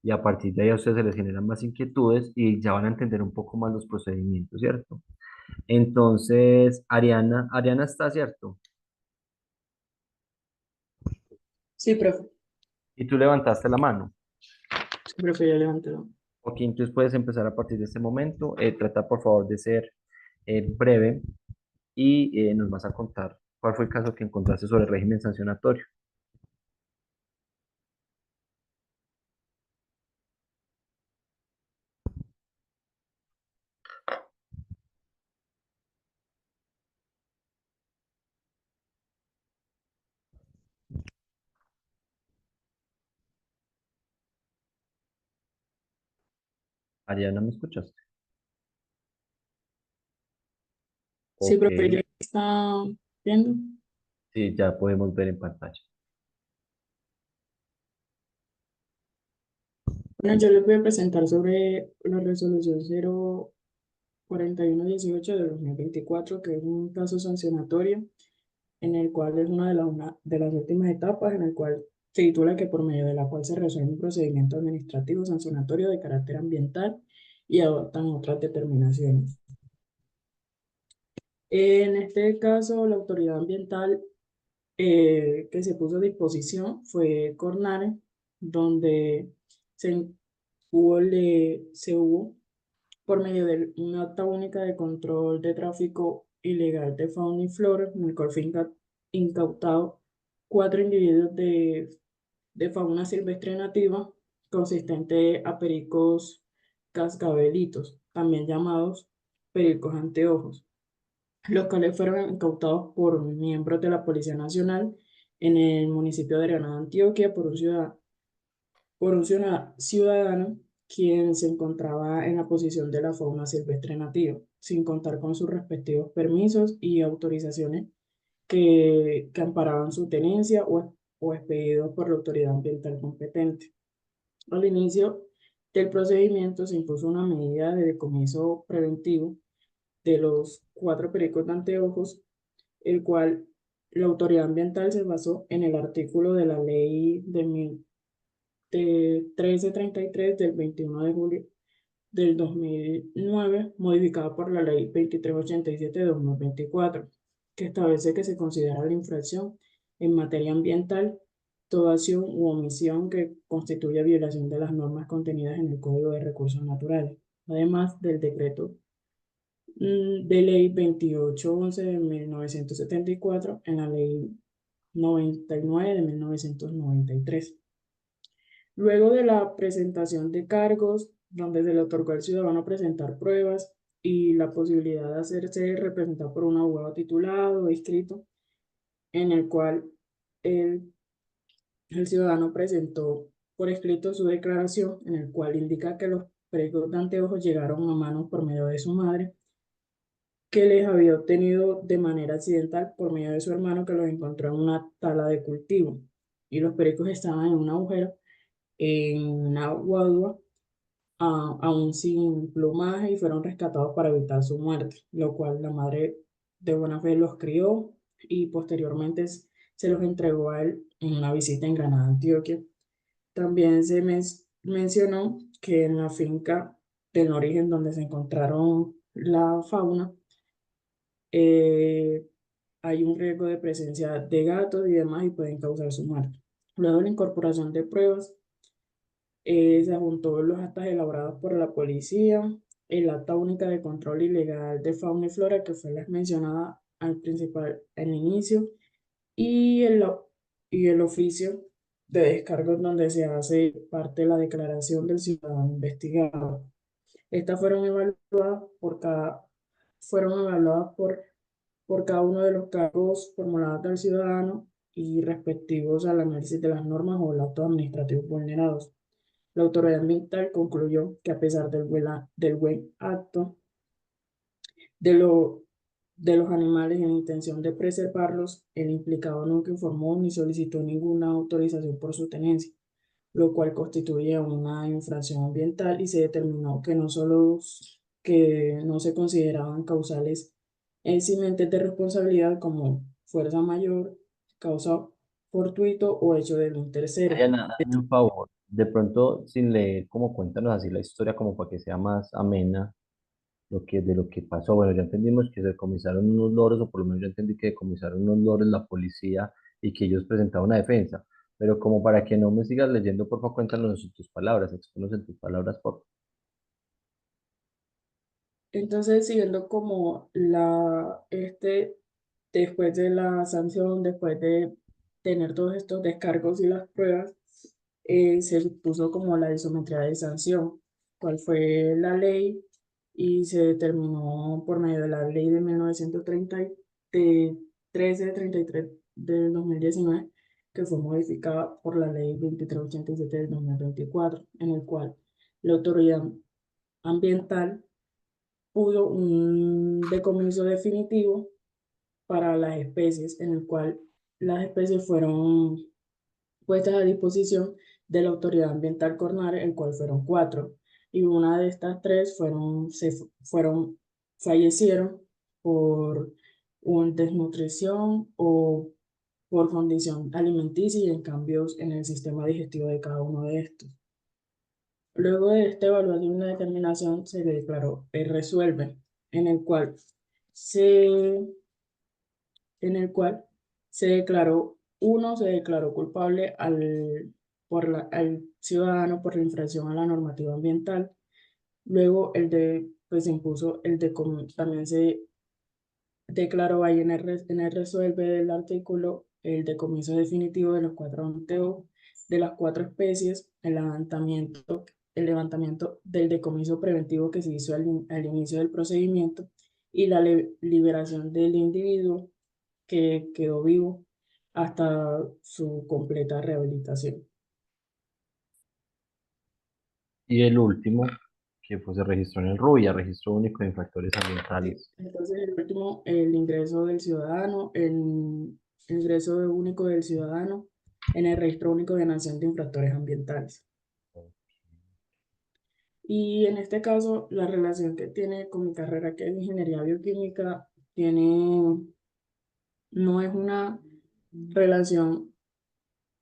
y a partir de ahí a ustedes se les generan más inquietudes y ya van a entender un poco más los procedimientos, ¿cierto? Entonces, Ariana está, ¿cierto? Sí, profe. Y tú levantaste la mano. Sí, profe, ya levanté la mano. Ok, entonces puedes empezar a partir de este momento. Trata por favor de ser breve y nos vas a contar cuál fue el caso que encontraste sobre el régimen sancionatorio. Ariana, ¿me escuchaste? Sí, Ok, profe, ya está viendo. sí, ya podemos ver en pantalla. Bueno, yo les voy a presentar sobre la resolución 04118 de 2024, que es un caso sancionatorio en el cual es una de las últimas etapas, en el cual se titula que por medio de la cual se resuelve un procedimiento administrativo sancionatorio de carácter ambiental y adoptan otras determinaciones. En este caso, la autoridad ambiental que se puso a disposición fue Cornare, donde se hubo por medio de una acta única de control de tráfico ilegal de fauna y flora, en el cual fue incautado 4 individuos de fauna silvestre nativa, consistente a pericos cascabelitos, también llamados pericos anteojos, los cuales fueron incautados por miembros de la Policía Nacional en el municipio de Granada, Antioquia, por un ciudadano quien se encontraba en la posición de la fauna silvestre nativa, sin contar con sus respectivos permisos y autorizaciones que amparaban su tenencia o expedidos por la autoridad ambiental competente. Al inicio del procedimiento se impuso una medida de decomiso preventivo de los 4 pericos de anteojos, el cual la autoridad ambiental se basó en el artículo de la ley de 1333 del 21 de julio del 2009, modificada por la ley 2387 de 2024, que establece que se considera la infracción en materia ambiental toda acción u omisión que constituya violación de las normas contenidas en el Código de Recursos Naturales, además del decreto de ley 2811 de 1974 en la ley 99 de 1993. Luego de la presentación de cargos, donde se le otorgó al ciudadano presentar pruebas y la posibilidad de hacerse representar por un abogado titulado o inscrito, en el cual el, el ciudadano presentó por escrito su declaración, en el cual indica que los pericos de anteojos llegaron a manos por medio de su madre, que les había obtenido de manera accidental por medio de su hermano, que los encontró en una tala de cultivo, y los pericos estaban en un agujero, en una guadua, aún sin plumaje, y fueron rescatados para evitar su muerte, lo cual la madre de buena fe los crió y posteriormente se los entregó a él en una visita en Granada, Antioquia. También se mencionó que en la finca del origen donde se encontraron la fauna, eh, hay un riesgo de presencia de gatos y demás y pueden causar su muerte. Luego de la incorporación de pruebas, se juntó los actas elaborados por la policía, el acta única de control ilegal de fauna y flora, que fue la mencionada al principal, al inicio, y el oficio de descargo donde se hace parte de la declaración del ciudadano investigado. Estas fueron evaluadas por cada uno de los cargos formulados del ciudadano y respectivos al análisis de las normas o los actos administrativos vulnerados. La autoridad ambiental concluyó que a pesar del buen acto de, lo, de los animales en intención de preservarlos, el implicado nunca informó ni solicitó ninguna autorización por su tenencia, lo cual constituye una infracción ambiental y se determinó que no se consideraban causales eximentes de responsabilidad como fuerza mayor, causa fortuito o hecho de un tercero. Ariana, hazme un favor. De pronto, sin leer, como cuéntanos así la historia, como para que sea más amena de lo que pasó. Bueno, ya entendimos que se decomisaron unos loros, o por lo menos yo entendí que decomisaron unos loros la policía y que ellos presentaron una defensa. Pero como para que no me sigas leyendo, por favor, cuéntanos en tus palabras, expónos en tus palabras, por favor. Entonces, siguiendo como después de la sanción, después de tener todos estos descargos y las pruebas, se puso como la isometría de sanción, cuál fue la ley, y se determinó por medio de la ley de 1930, de 1333 del 2019, que fue modificada por la ley 2387 del 2024, en el cual la autoridad ambiental pudo un decomiso definitivo para las especies, en el cual las especies fueron puestas a disposición de la Autoridad Ambiental Cornare, el cual fueron 4, y una de estas 3 fallecieron por una desnutrición o por condición alimenticia y en cambios en el sistema digestivo de cada uno de estos. Luego de esta evaluación y una determinación se le declaró resuelve, en el cual se, en el cual se declaró culpable al ciudadano por la infracción a la normativa ambiental. Luego pues se impuso también se declaró ahí en el resuelve del artículo el decomiso definitivo de los 4 anteojos de las 4 especies, el levantamiento del decomiso preventivo que se hizo al inicio del procedimiento y la liberación del individuo que quedó vivo hasta su completa rehabilitación. Y el último, que pues se registró en el RUIA, Registro Único de Infractores Ambientales. Entonces, el último, el ingreso del ciudadano, el ingreso único del ciudadano en el registro único de nación de infractores ambientales. Y en este caso, la relación que tiene con mi carrera, que es ingeniería bioquímica, no es una relación,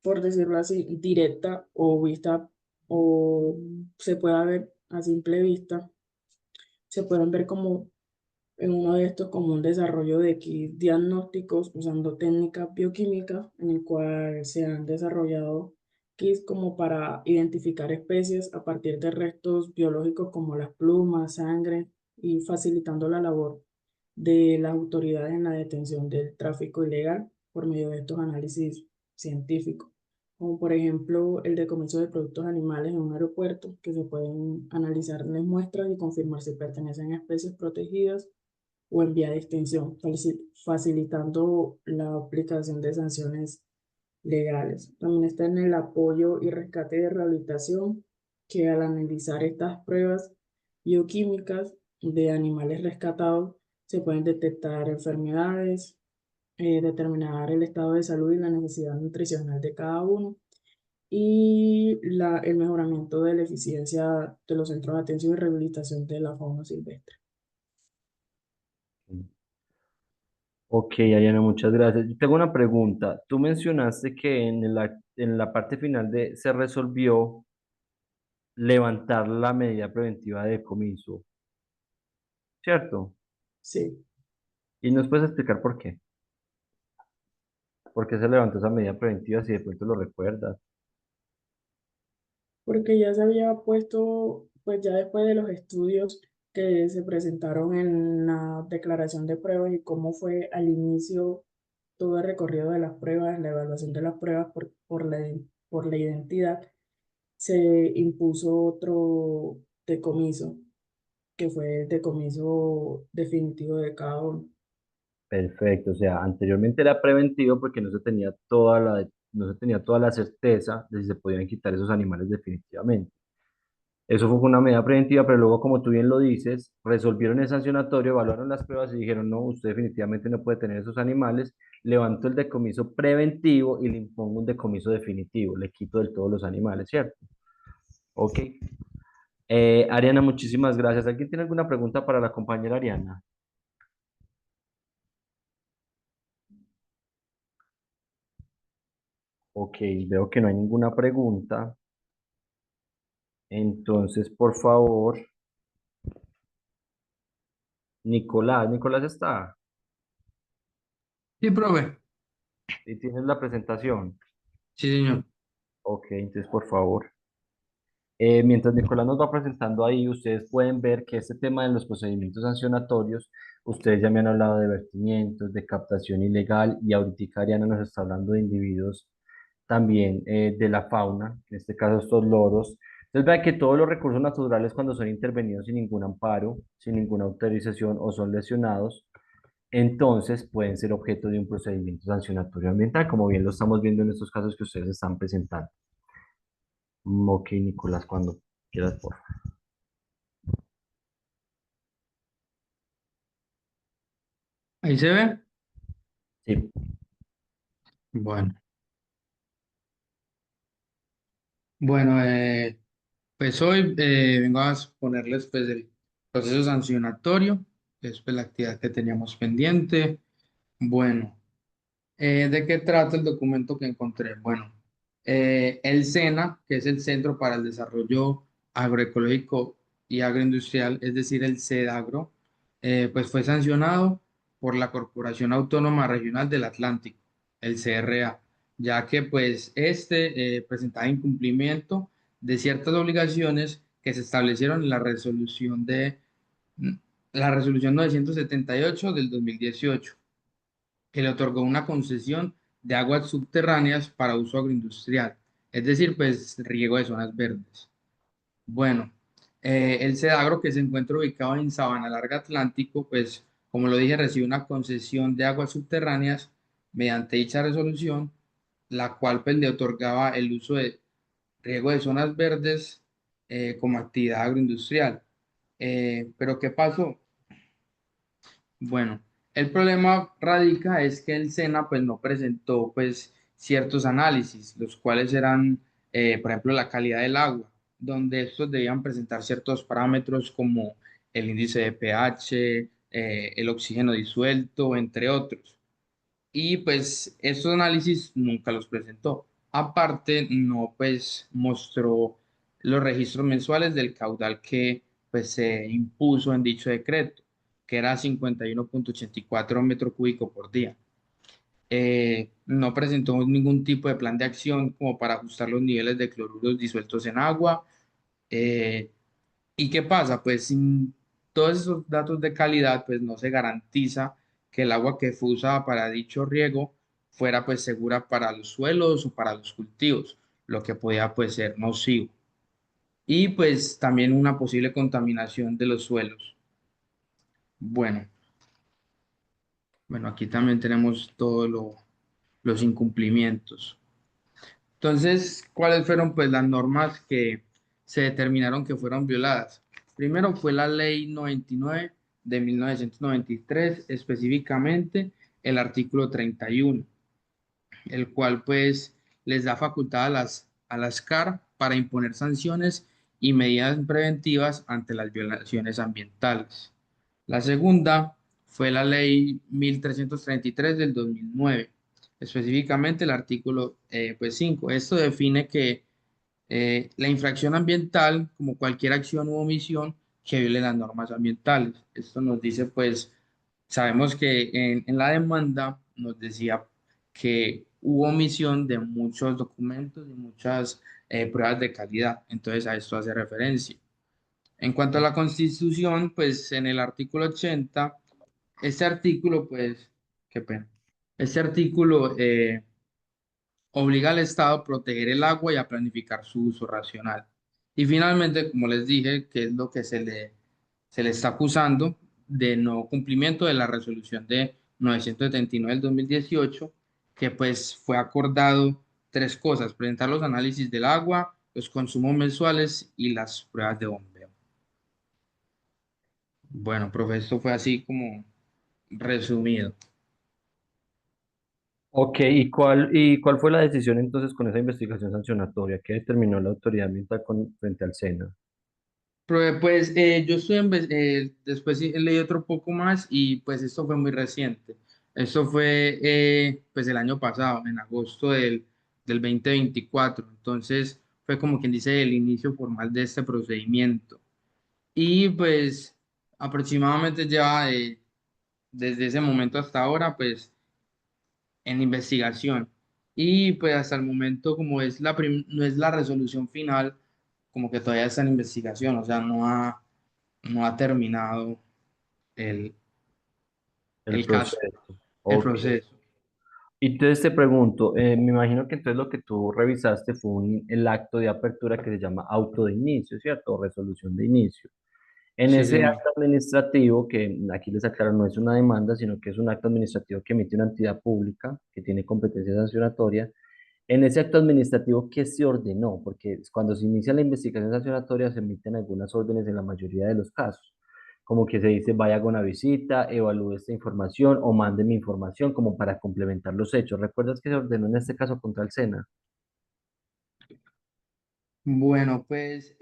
por decirlo así, directa o vista, o se pueda ver a simple vista, se pueden ver como en uno de estos como un desarrollo de kits diagnósticos usando técnicas bioquímicas en el cual se han desarrollado kits como para identificar especies a partir de restos biológicos como las plumas, sangre y facilitando la labor de las autoridades en la detención del tráfico ilegal por medio de estos análisis científicos, como por ejemplo el decomiso de productos animales en un aeropuerto, que se pueden analizar las muestras y confirmar si pertenecen a especies protegidas o en vía de extinción, facilitando la aplicación de sanciones legales. También está en el apoyo y rescate de rehabilitación, que al analizar estas pruebas bioquímicas de animales rescatados, se pueden detectar enfermedades, determinar el estado de salud y la necesidad nutricional de cada uno y el mejoramiento de la eficiencia de los centros de atención y rehabilitación de la fauna silvestre. Ok, Ayana, muchas gracias. Yo tengo una pregunta. Tú mencionaste que en la parte final se resolvió levantar la medida preventiva de decomiso, ¿cierto? Sí. ¿Y nos puedes explicar por qué? ¿Por qué se levantó esa medida preventiva si de pronto lo recuerdas? Porque ya se había puesto, pues ya después de los estudios que se presentaron en la declaración de pruebas y cómo fue al inicio todo el recorrido de las pruebas, la evaluación de las pruebas por la identidad, se impuso otro decomiso, que fue el decomiso definitivo de cada uno. Perfecto, o sea, anteriormente era preventivo porque no se tenía toda la certeza de si se podían quitar esos animales definitivamente. Eso fue una medida preventiva, pero luego, como tú bien lo dices, resolvieron el sancionatorio, evaluaron las pruebas y dijeron, no, usted definitivamente no puede tener esos animales, levantó el decomiso preventivo y le impongo un decomiso definitivo, le quito del todo los animales, ¿cierto? Ok. Ariana, muchísimas gracias. ¿Alguien tiene alguna pregunta para la compañera Ariana? Ok, veo que no hay ninguna pregunta. Entonces, por favor, Nicolás está. Sí, profe. ¿Y tienes la presentación? Sí, señor. Ok, entonces, por favor. Mientras Nicolás nos va presentando ahí, ustedes pueden ver que este tema de los procedimientos sancionatorios, ustedes ya me han hablado de vertimientos, de captación ilegal, y ahorita Ariana nos está hablando de individuos también de la fauna, en este caso estos loros. Entonces vean que todos los recursos naturales, cuando son intervenidos sin ningún amparo, sin ninguna autorización o son lesionados, entonces pueden ser objeto de un procedimiento sancionatorio ambiental, como bien lo estamos viendo en estos casos que ustedes están presentando. Ok, Nicolás, cuando quieras, por favor. Ahí se ve. Sí. Bueno, bueno, pues hoy vengo a exponerles pues el proceso sancionatorio, que es pues la actividad que teníamos pendiente. Bueno, ¿de qué trata el documento que encontré? Bueno, el SENA, que es el Centro para el Desarrollo Agroecológico y Agroindustrial, es decir, el CEDAGRO, pues fue sancionado por la Corporación Autónoma Regional del Atlántico, el CRA, ya que pues presentaba incumplimiento de ciertas obligaciones que se establecieron en la resolución 978 del 2018 que le otorgó una concesión de aguas subterráneas para uso agroindustrial, es decir, pues riego de zonas verdes. Bueno, el Sedagro que se encuentra ubicado en Sabana Larga Atlántico, pues como lo dije, recibe una concesión de aguas subterráneas mediante dicha resolución, la cual pues le otorgaba el uso de riego de zonas verdes como actividad agroindustrial. Pero ¿qué pasó? Bueno, el problema radica es que el SENA pues no presentó pues ciertos análisis, los cuales eran, por ejemplo, la calidad del agua, donde estos debían presentar ciertos parámetros como el índice de pH, el oxígeno disuelto, entre otros. Y pues estos análisis nunca los presentó. Aparte, no pues mostró los registros mensuales del caudal que pues se impuso en dicho decreto, que era 51,84 metros cúbicos por día. No presentó ningún tipo de plan de acción como para ajustar los niveles de cloruros disueltos en agua. eh, ¿Y qué pasa? Pues sin todos esos datos de calidad, pues no se garantiza que el agua que fue usada para dicho riego fuera pues segura para los suelos o para los cultivos, lo que podía pues ser nocivo. Y pues también una posible contaminación de los suelos. Bueno, bueno, aquí también tenemos todos los incumplimientos. Entonces, ¿cuáles fueron pues las normas que se determinaron que fueron violadas? Primero fue la Ley 99 de 1993, específicamente el artículo 31, el cual pues les da facultad a las CAR para imponer sanciones y medidas preventivas ante las violaciones ambientales. La segunda fue la Ley 1333 del 2009, específicamente el artículo pues 5. Esto define que la infracción ambiental, como cualquier acción u omisión que viole las normas ambientales. Esto nos dice, pues, sabemos que en la demanda nos decía que hubo omisión de muchos documentos y muchas pruebas de calidad. Entonces, a esto hace referencia. En cuanto a la Constitución, pues en el artículo 80, este artículo, pues, qué pena, este artículo obliga al Estado a proteger el agua y a planificar su uso racional. Y finalmente, como les dije, que es lo que se le está acusando de no cumplimiento de la resolución de 979 del 2018, que pues fue acordado tres cosas: presentar los análisis del agua, los consumos mensuales y las pruebas de bombeo. Bueno, profe, esto fue así como resumido. Ok, y cuál fue la decisión entonces con esa investigación sancionatoria? ¿Qué determinó la autoridad ambiental frente al SENA? Pues yo después sí leí otro poco más y pues esto fue muy reciente. Esto fue pues el año pasado, en agosto del 2024. Entonces, fue como quien dice el inicio formal de este procedimiento. Y pues aproximadamente ya desde ese momento hasta ahora, pues en investigación. Y pues hasta el momento, como es no es la resolución final, como que todavía está en investigación, o sea, no ha terminado el, El el caso, proceso. el Ok. proceso. Y entonces te pregunto, me imagino que entonces lo que tú revisaste fue el acto de apertura que se llama auto de inicio, ¿cierto? O resolución de inicio. En Sí, ese señor. acto administrativo, que aquí les aclaro, no es una demanda, sino que es un acto administrativo que emite una entidad pública que tiene competencia sancionatoria, en ese acto administrativo, ¿qué se ordenó? Porque cuando se inicia la investigación sancionatoria se emiten algunas órdenes en la mayoría de los casos, como que se dice vaya a una visita, evalúe esta información o mándeme información como para complementar los hechos. ¿Recuerdas que se ordenó en este caso contra el SENA? Bueno, pues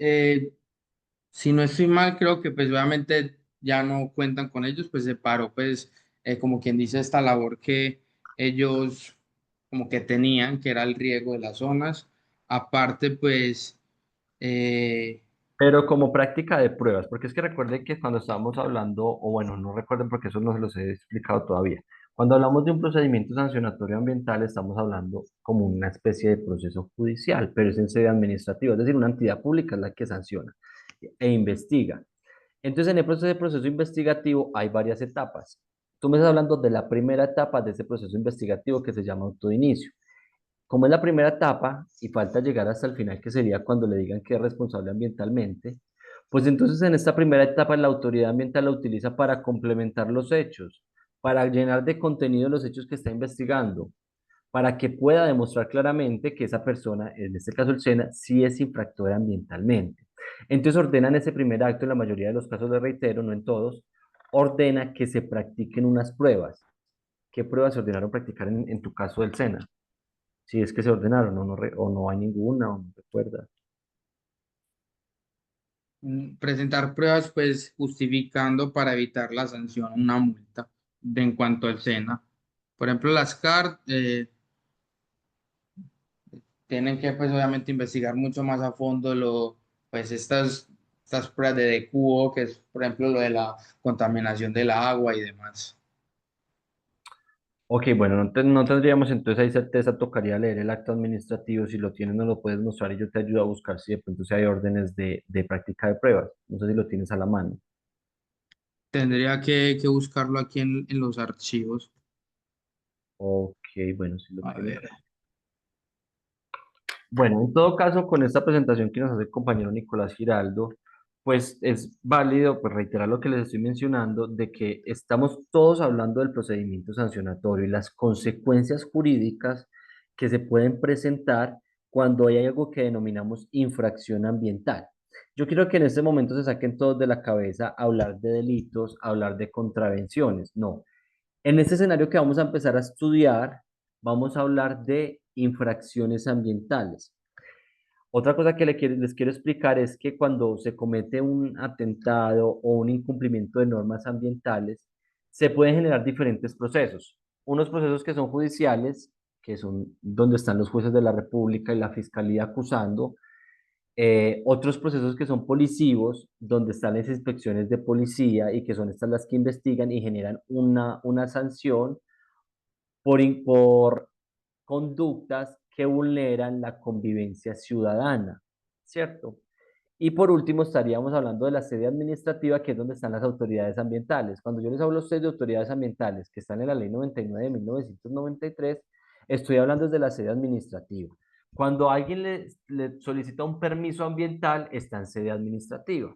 si no estoy mal, creo que pues obviamente ya no cuentan con ellos, pues se paró pues como quien dice esta labor que ellos como que tenían, que era el riego de las zonas. Aparte pues eh, Pero como práctica de pruebas, porque es que recuerden que cuando estábamos hablando, o bueno, no recuerden porque eso no se los he explicado todavía. Cuando hablamos de un procedimiento sancionatorio ambiental, estamos hablando como una especie de proceso judicial, pero es en sede administrativa, es decir, una entidad pública es la que sanciona e investiga. Entonces, en el proceso investigativo hay varias etapas. Tú me estás hablando de la primera etapa de ese proceso investigativo que se llama autoinicio. Como es la primera etapa y falta llegar hasta el final, que sería cuando le digan que es responsable ambientalmente, pues entonces en esta primera etapa la autoridad ambiental la utiliza para complementar los hechos, para llenar de contenido los hechos que está investigando, para que pueda demostrar claramente que esa persona, en este caso el SENA, sí es infractora ambientalmente. Entonces ordenan ese primer acto, en la mayoría de los casos, le reitero, no en todos, ordena que se practiquen unas pruebas. ¿Qué pruebas se ordenaron practicar en tu caso del SENA? Si es que se ordenaron o no hay ninguna o no recuerda. presentar pruebas pues justificando para evitar la sanción, una multa en cuanto al SENA. Por ejemplo, las CAR tienen que pues obviamente investigar mucho más a fondo pues estas pruebas de DQO, que es por ejemplo lo de la contaminación del agua y demás. Ok, bueno, no tendríamos entonces ahí certeza, tocaría leer el acto administrativo, si lo tienes no lo puedes mostrar y yo te ayudo a buscar si de pronto si hay órdenes de práctica de pruebas, no sé si lo tienes a la mano. Tendría que buscarlo aquí en los archivos. Ok, bueno, si lo A tienes. ver. Bueno, en todo caso, con esta presentación que nos hace el compañero Nicolás Giraldo, pues es válido pues, reiterar lo que les estoy mencionando, de que estamos todos hablando del procedimiento sancionatorio y las consecuencias jurídicas que se pueden presentar cuando hay algo que denominamos infracción ambiental. Yo quiero que en este momento se saquen todos de la cabeza hablar de delitos, hablar de contravenciones. No, en este escenario que vamos a empezar a estudiar, vamos a hablar de infracciones ambientales. Otra cosa que les quiero explicar es que cuando se comete un atentado o un incumplimiento de normas ambientales, se pueden generar diferentes procesos. Unos procesos que son judiciales, que son donde están los jueces de la República y la Fiscalía acusando. Otros procesos que son policivos, donde están las inspecciones de policía y que son estas las que investigan y generan una sanción por conductas que vulneran la convivencia ciudadana, ¿cierto? Y por último, estaríamos hablando de la sede administrativa, que es donde están las autoridades ambientales. Cuando yo les hablo a ustedes de autoridades ambientales, que están en la Ley 99 de 1993, estoy hablando desde la sede administrativa. Cuando alguien le solicita un permiso ambiental, está en sede administrativa.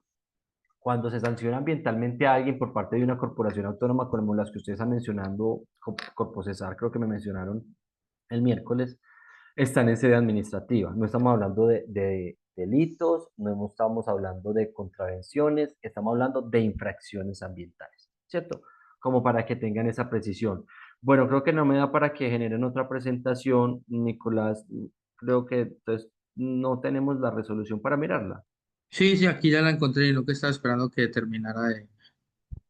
Cuando se sanciona ambientalmente a alguien por parte de una corporación autónoma, como las que ustedes están mencionando, Corpocesar, creo que me mencionaron el miércoles, están en sede administrativa. No estamos hablando de delitos, no estamos hablando de contravenciones, estamos hablando de infracciones ambientales, ¿cierto? Como para que tengan esa precisión. Bueno, creo que no me da para que generen otra presentación, Nicolás. Creo que entonces no tenemos la resolución para mirarla. Sí, sí, aquí ya la encontré y lo que estaba esperando que terminara de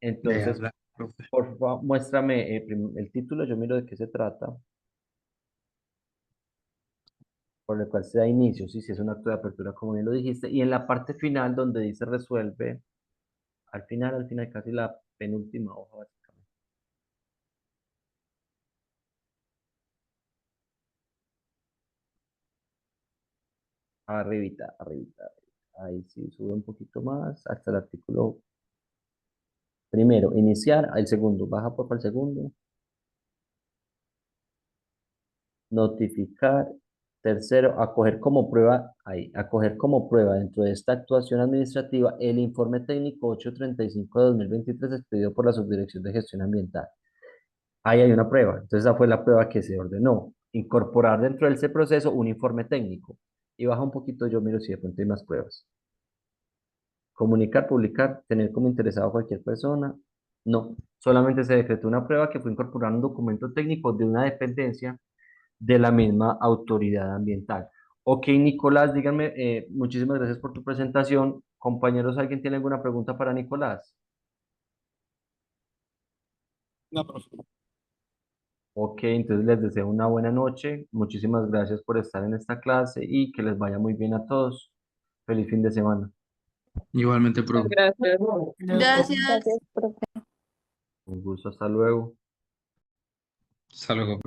Entonces, hablar, profe. por favor, muéstrame el título, yo miro de qué se trata. por el cual se da inicio, si es un acto de apertura, como bien lo dijiste, y en la parte final donde dice resuelve, al final, casi la penúltima hoja, básicamente. Arribita, arribita, arribita. Ahí sí, sube un poquito más hasta el artículo primero, iniciar, el segundo, baja por el segundo, notificar, tercero, acoger como prueba, ahí, acoger como prueba dentro de esta actuación administrativa el informe técnico 835 de 2023 expedido por la Subdirección de Gestión Ambiental. Ahí hay una prueba, entonces esa fue la prueba que se ordenó, incorporar dentro de ese proceso un informe técnico. Y baja un poquito, yo miro si de pronto hay más pruebas. Comunicar, publicar, tener como interesado a cualquier persona. No, solamente se decretó una prueba que fue incorporar un documento técnico de una dependencia de la misma autoridad ambiental. Ok, Nicolás, díganme, muchísimas gracias por tu presentación. Compañeros, ¿alguien tiene alguna pregunta para Nicolás? No, profe. Ok, entonces les deseo una buena noche. Muchísimas gracias por estar en esta clase y que les vaya muy bien a todos. Feliz fin de semana. Igualmente, Muchas profe. gracias. Gracias. Gracias, profe. Un gusto, hasta luego. Hasta luego.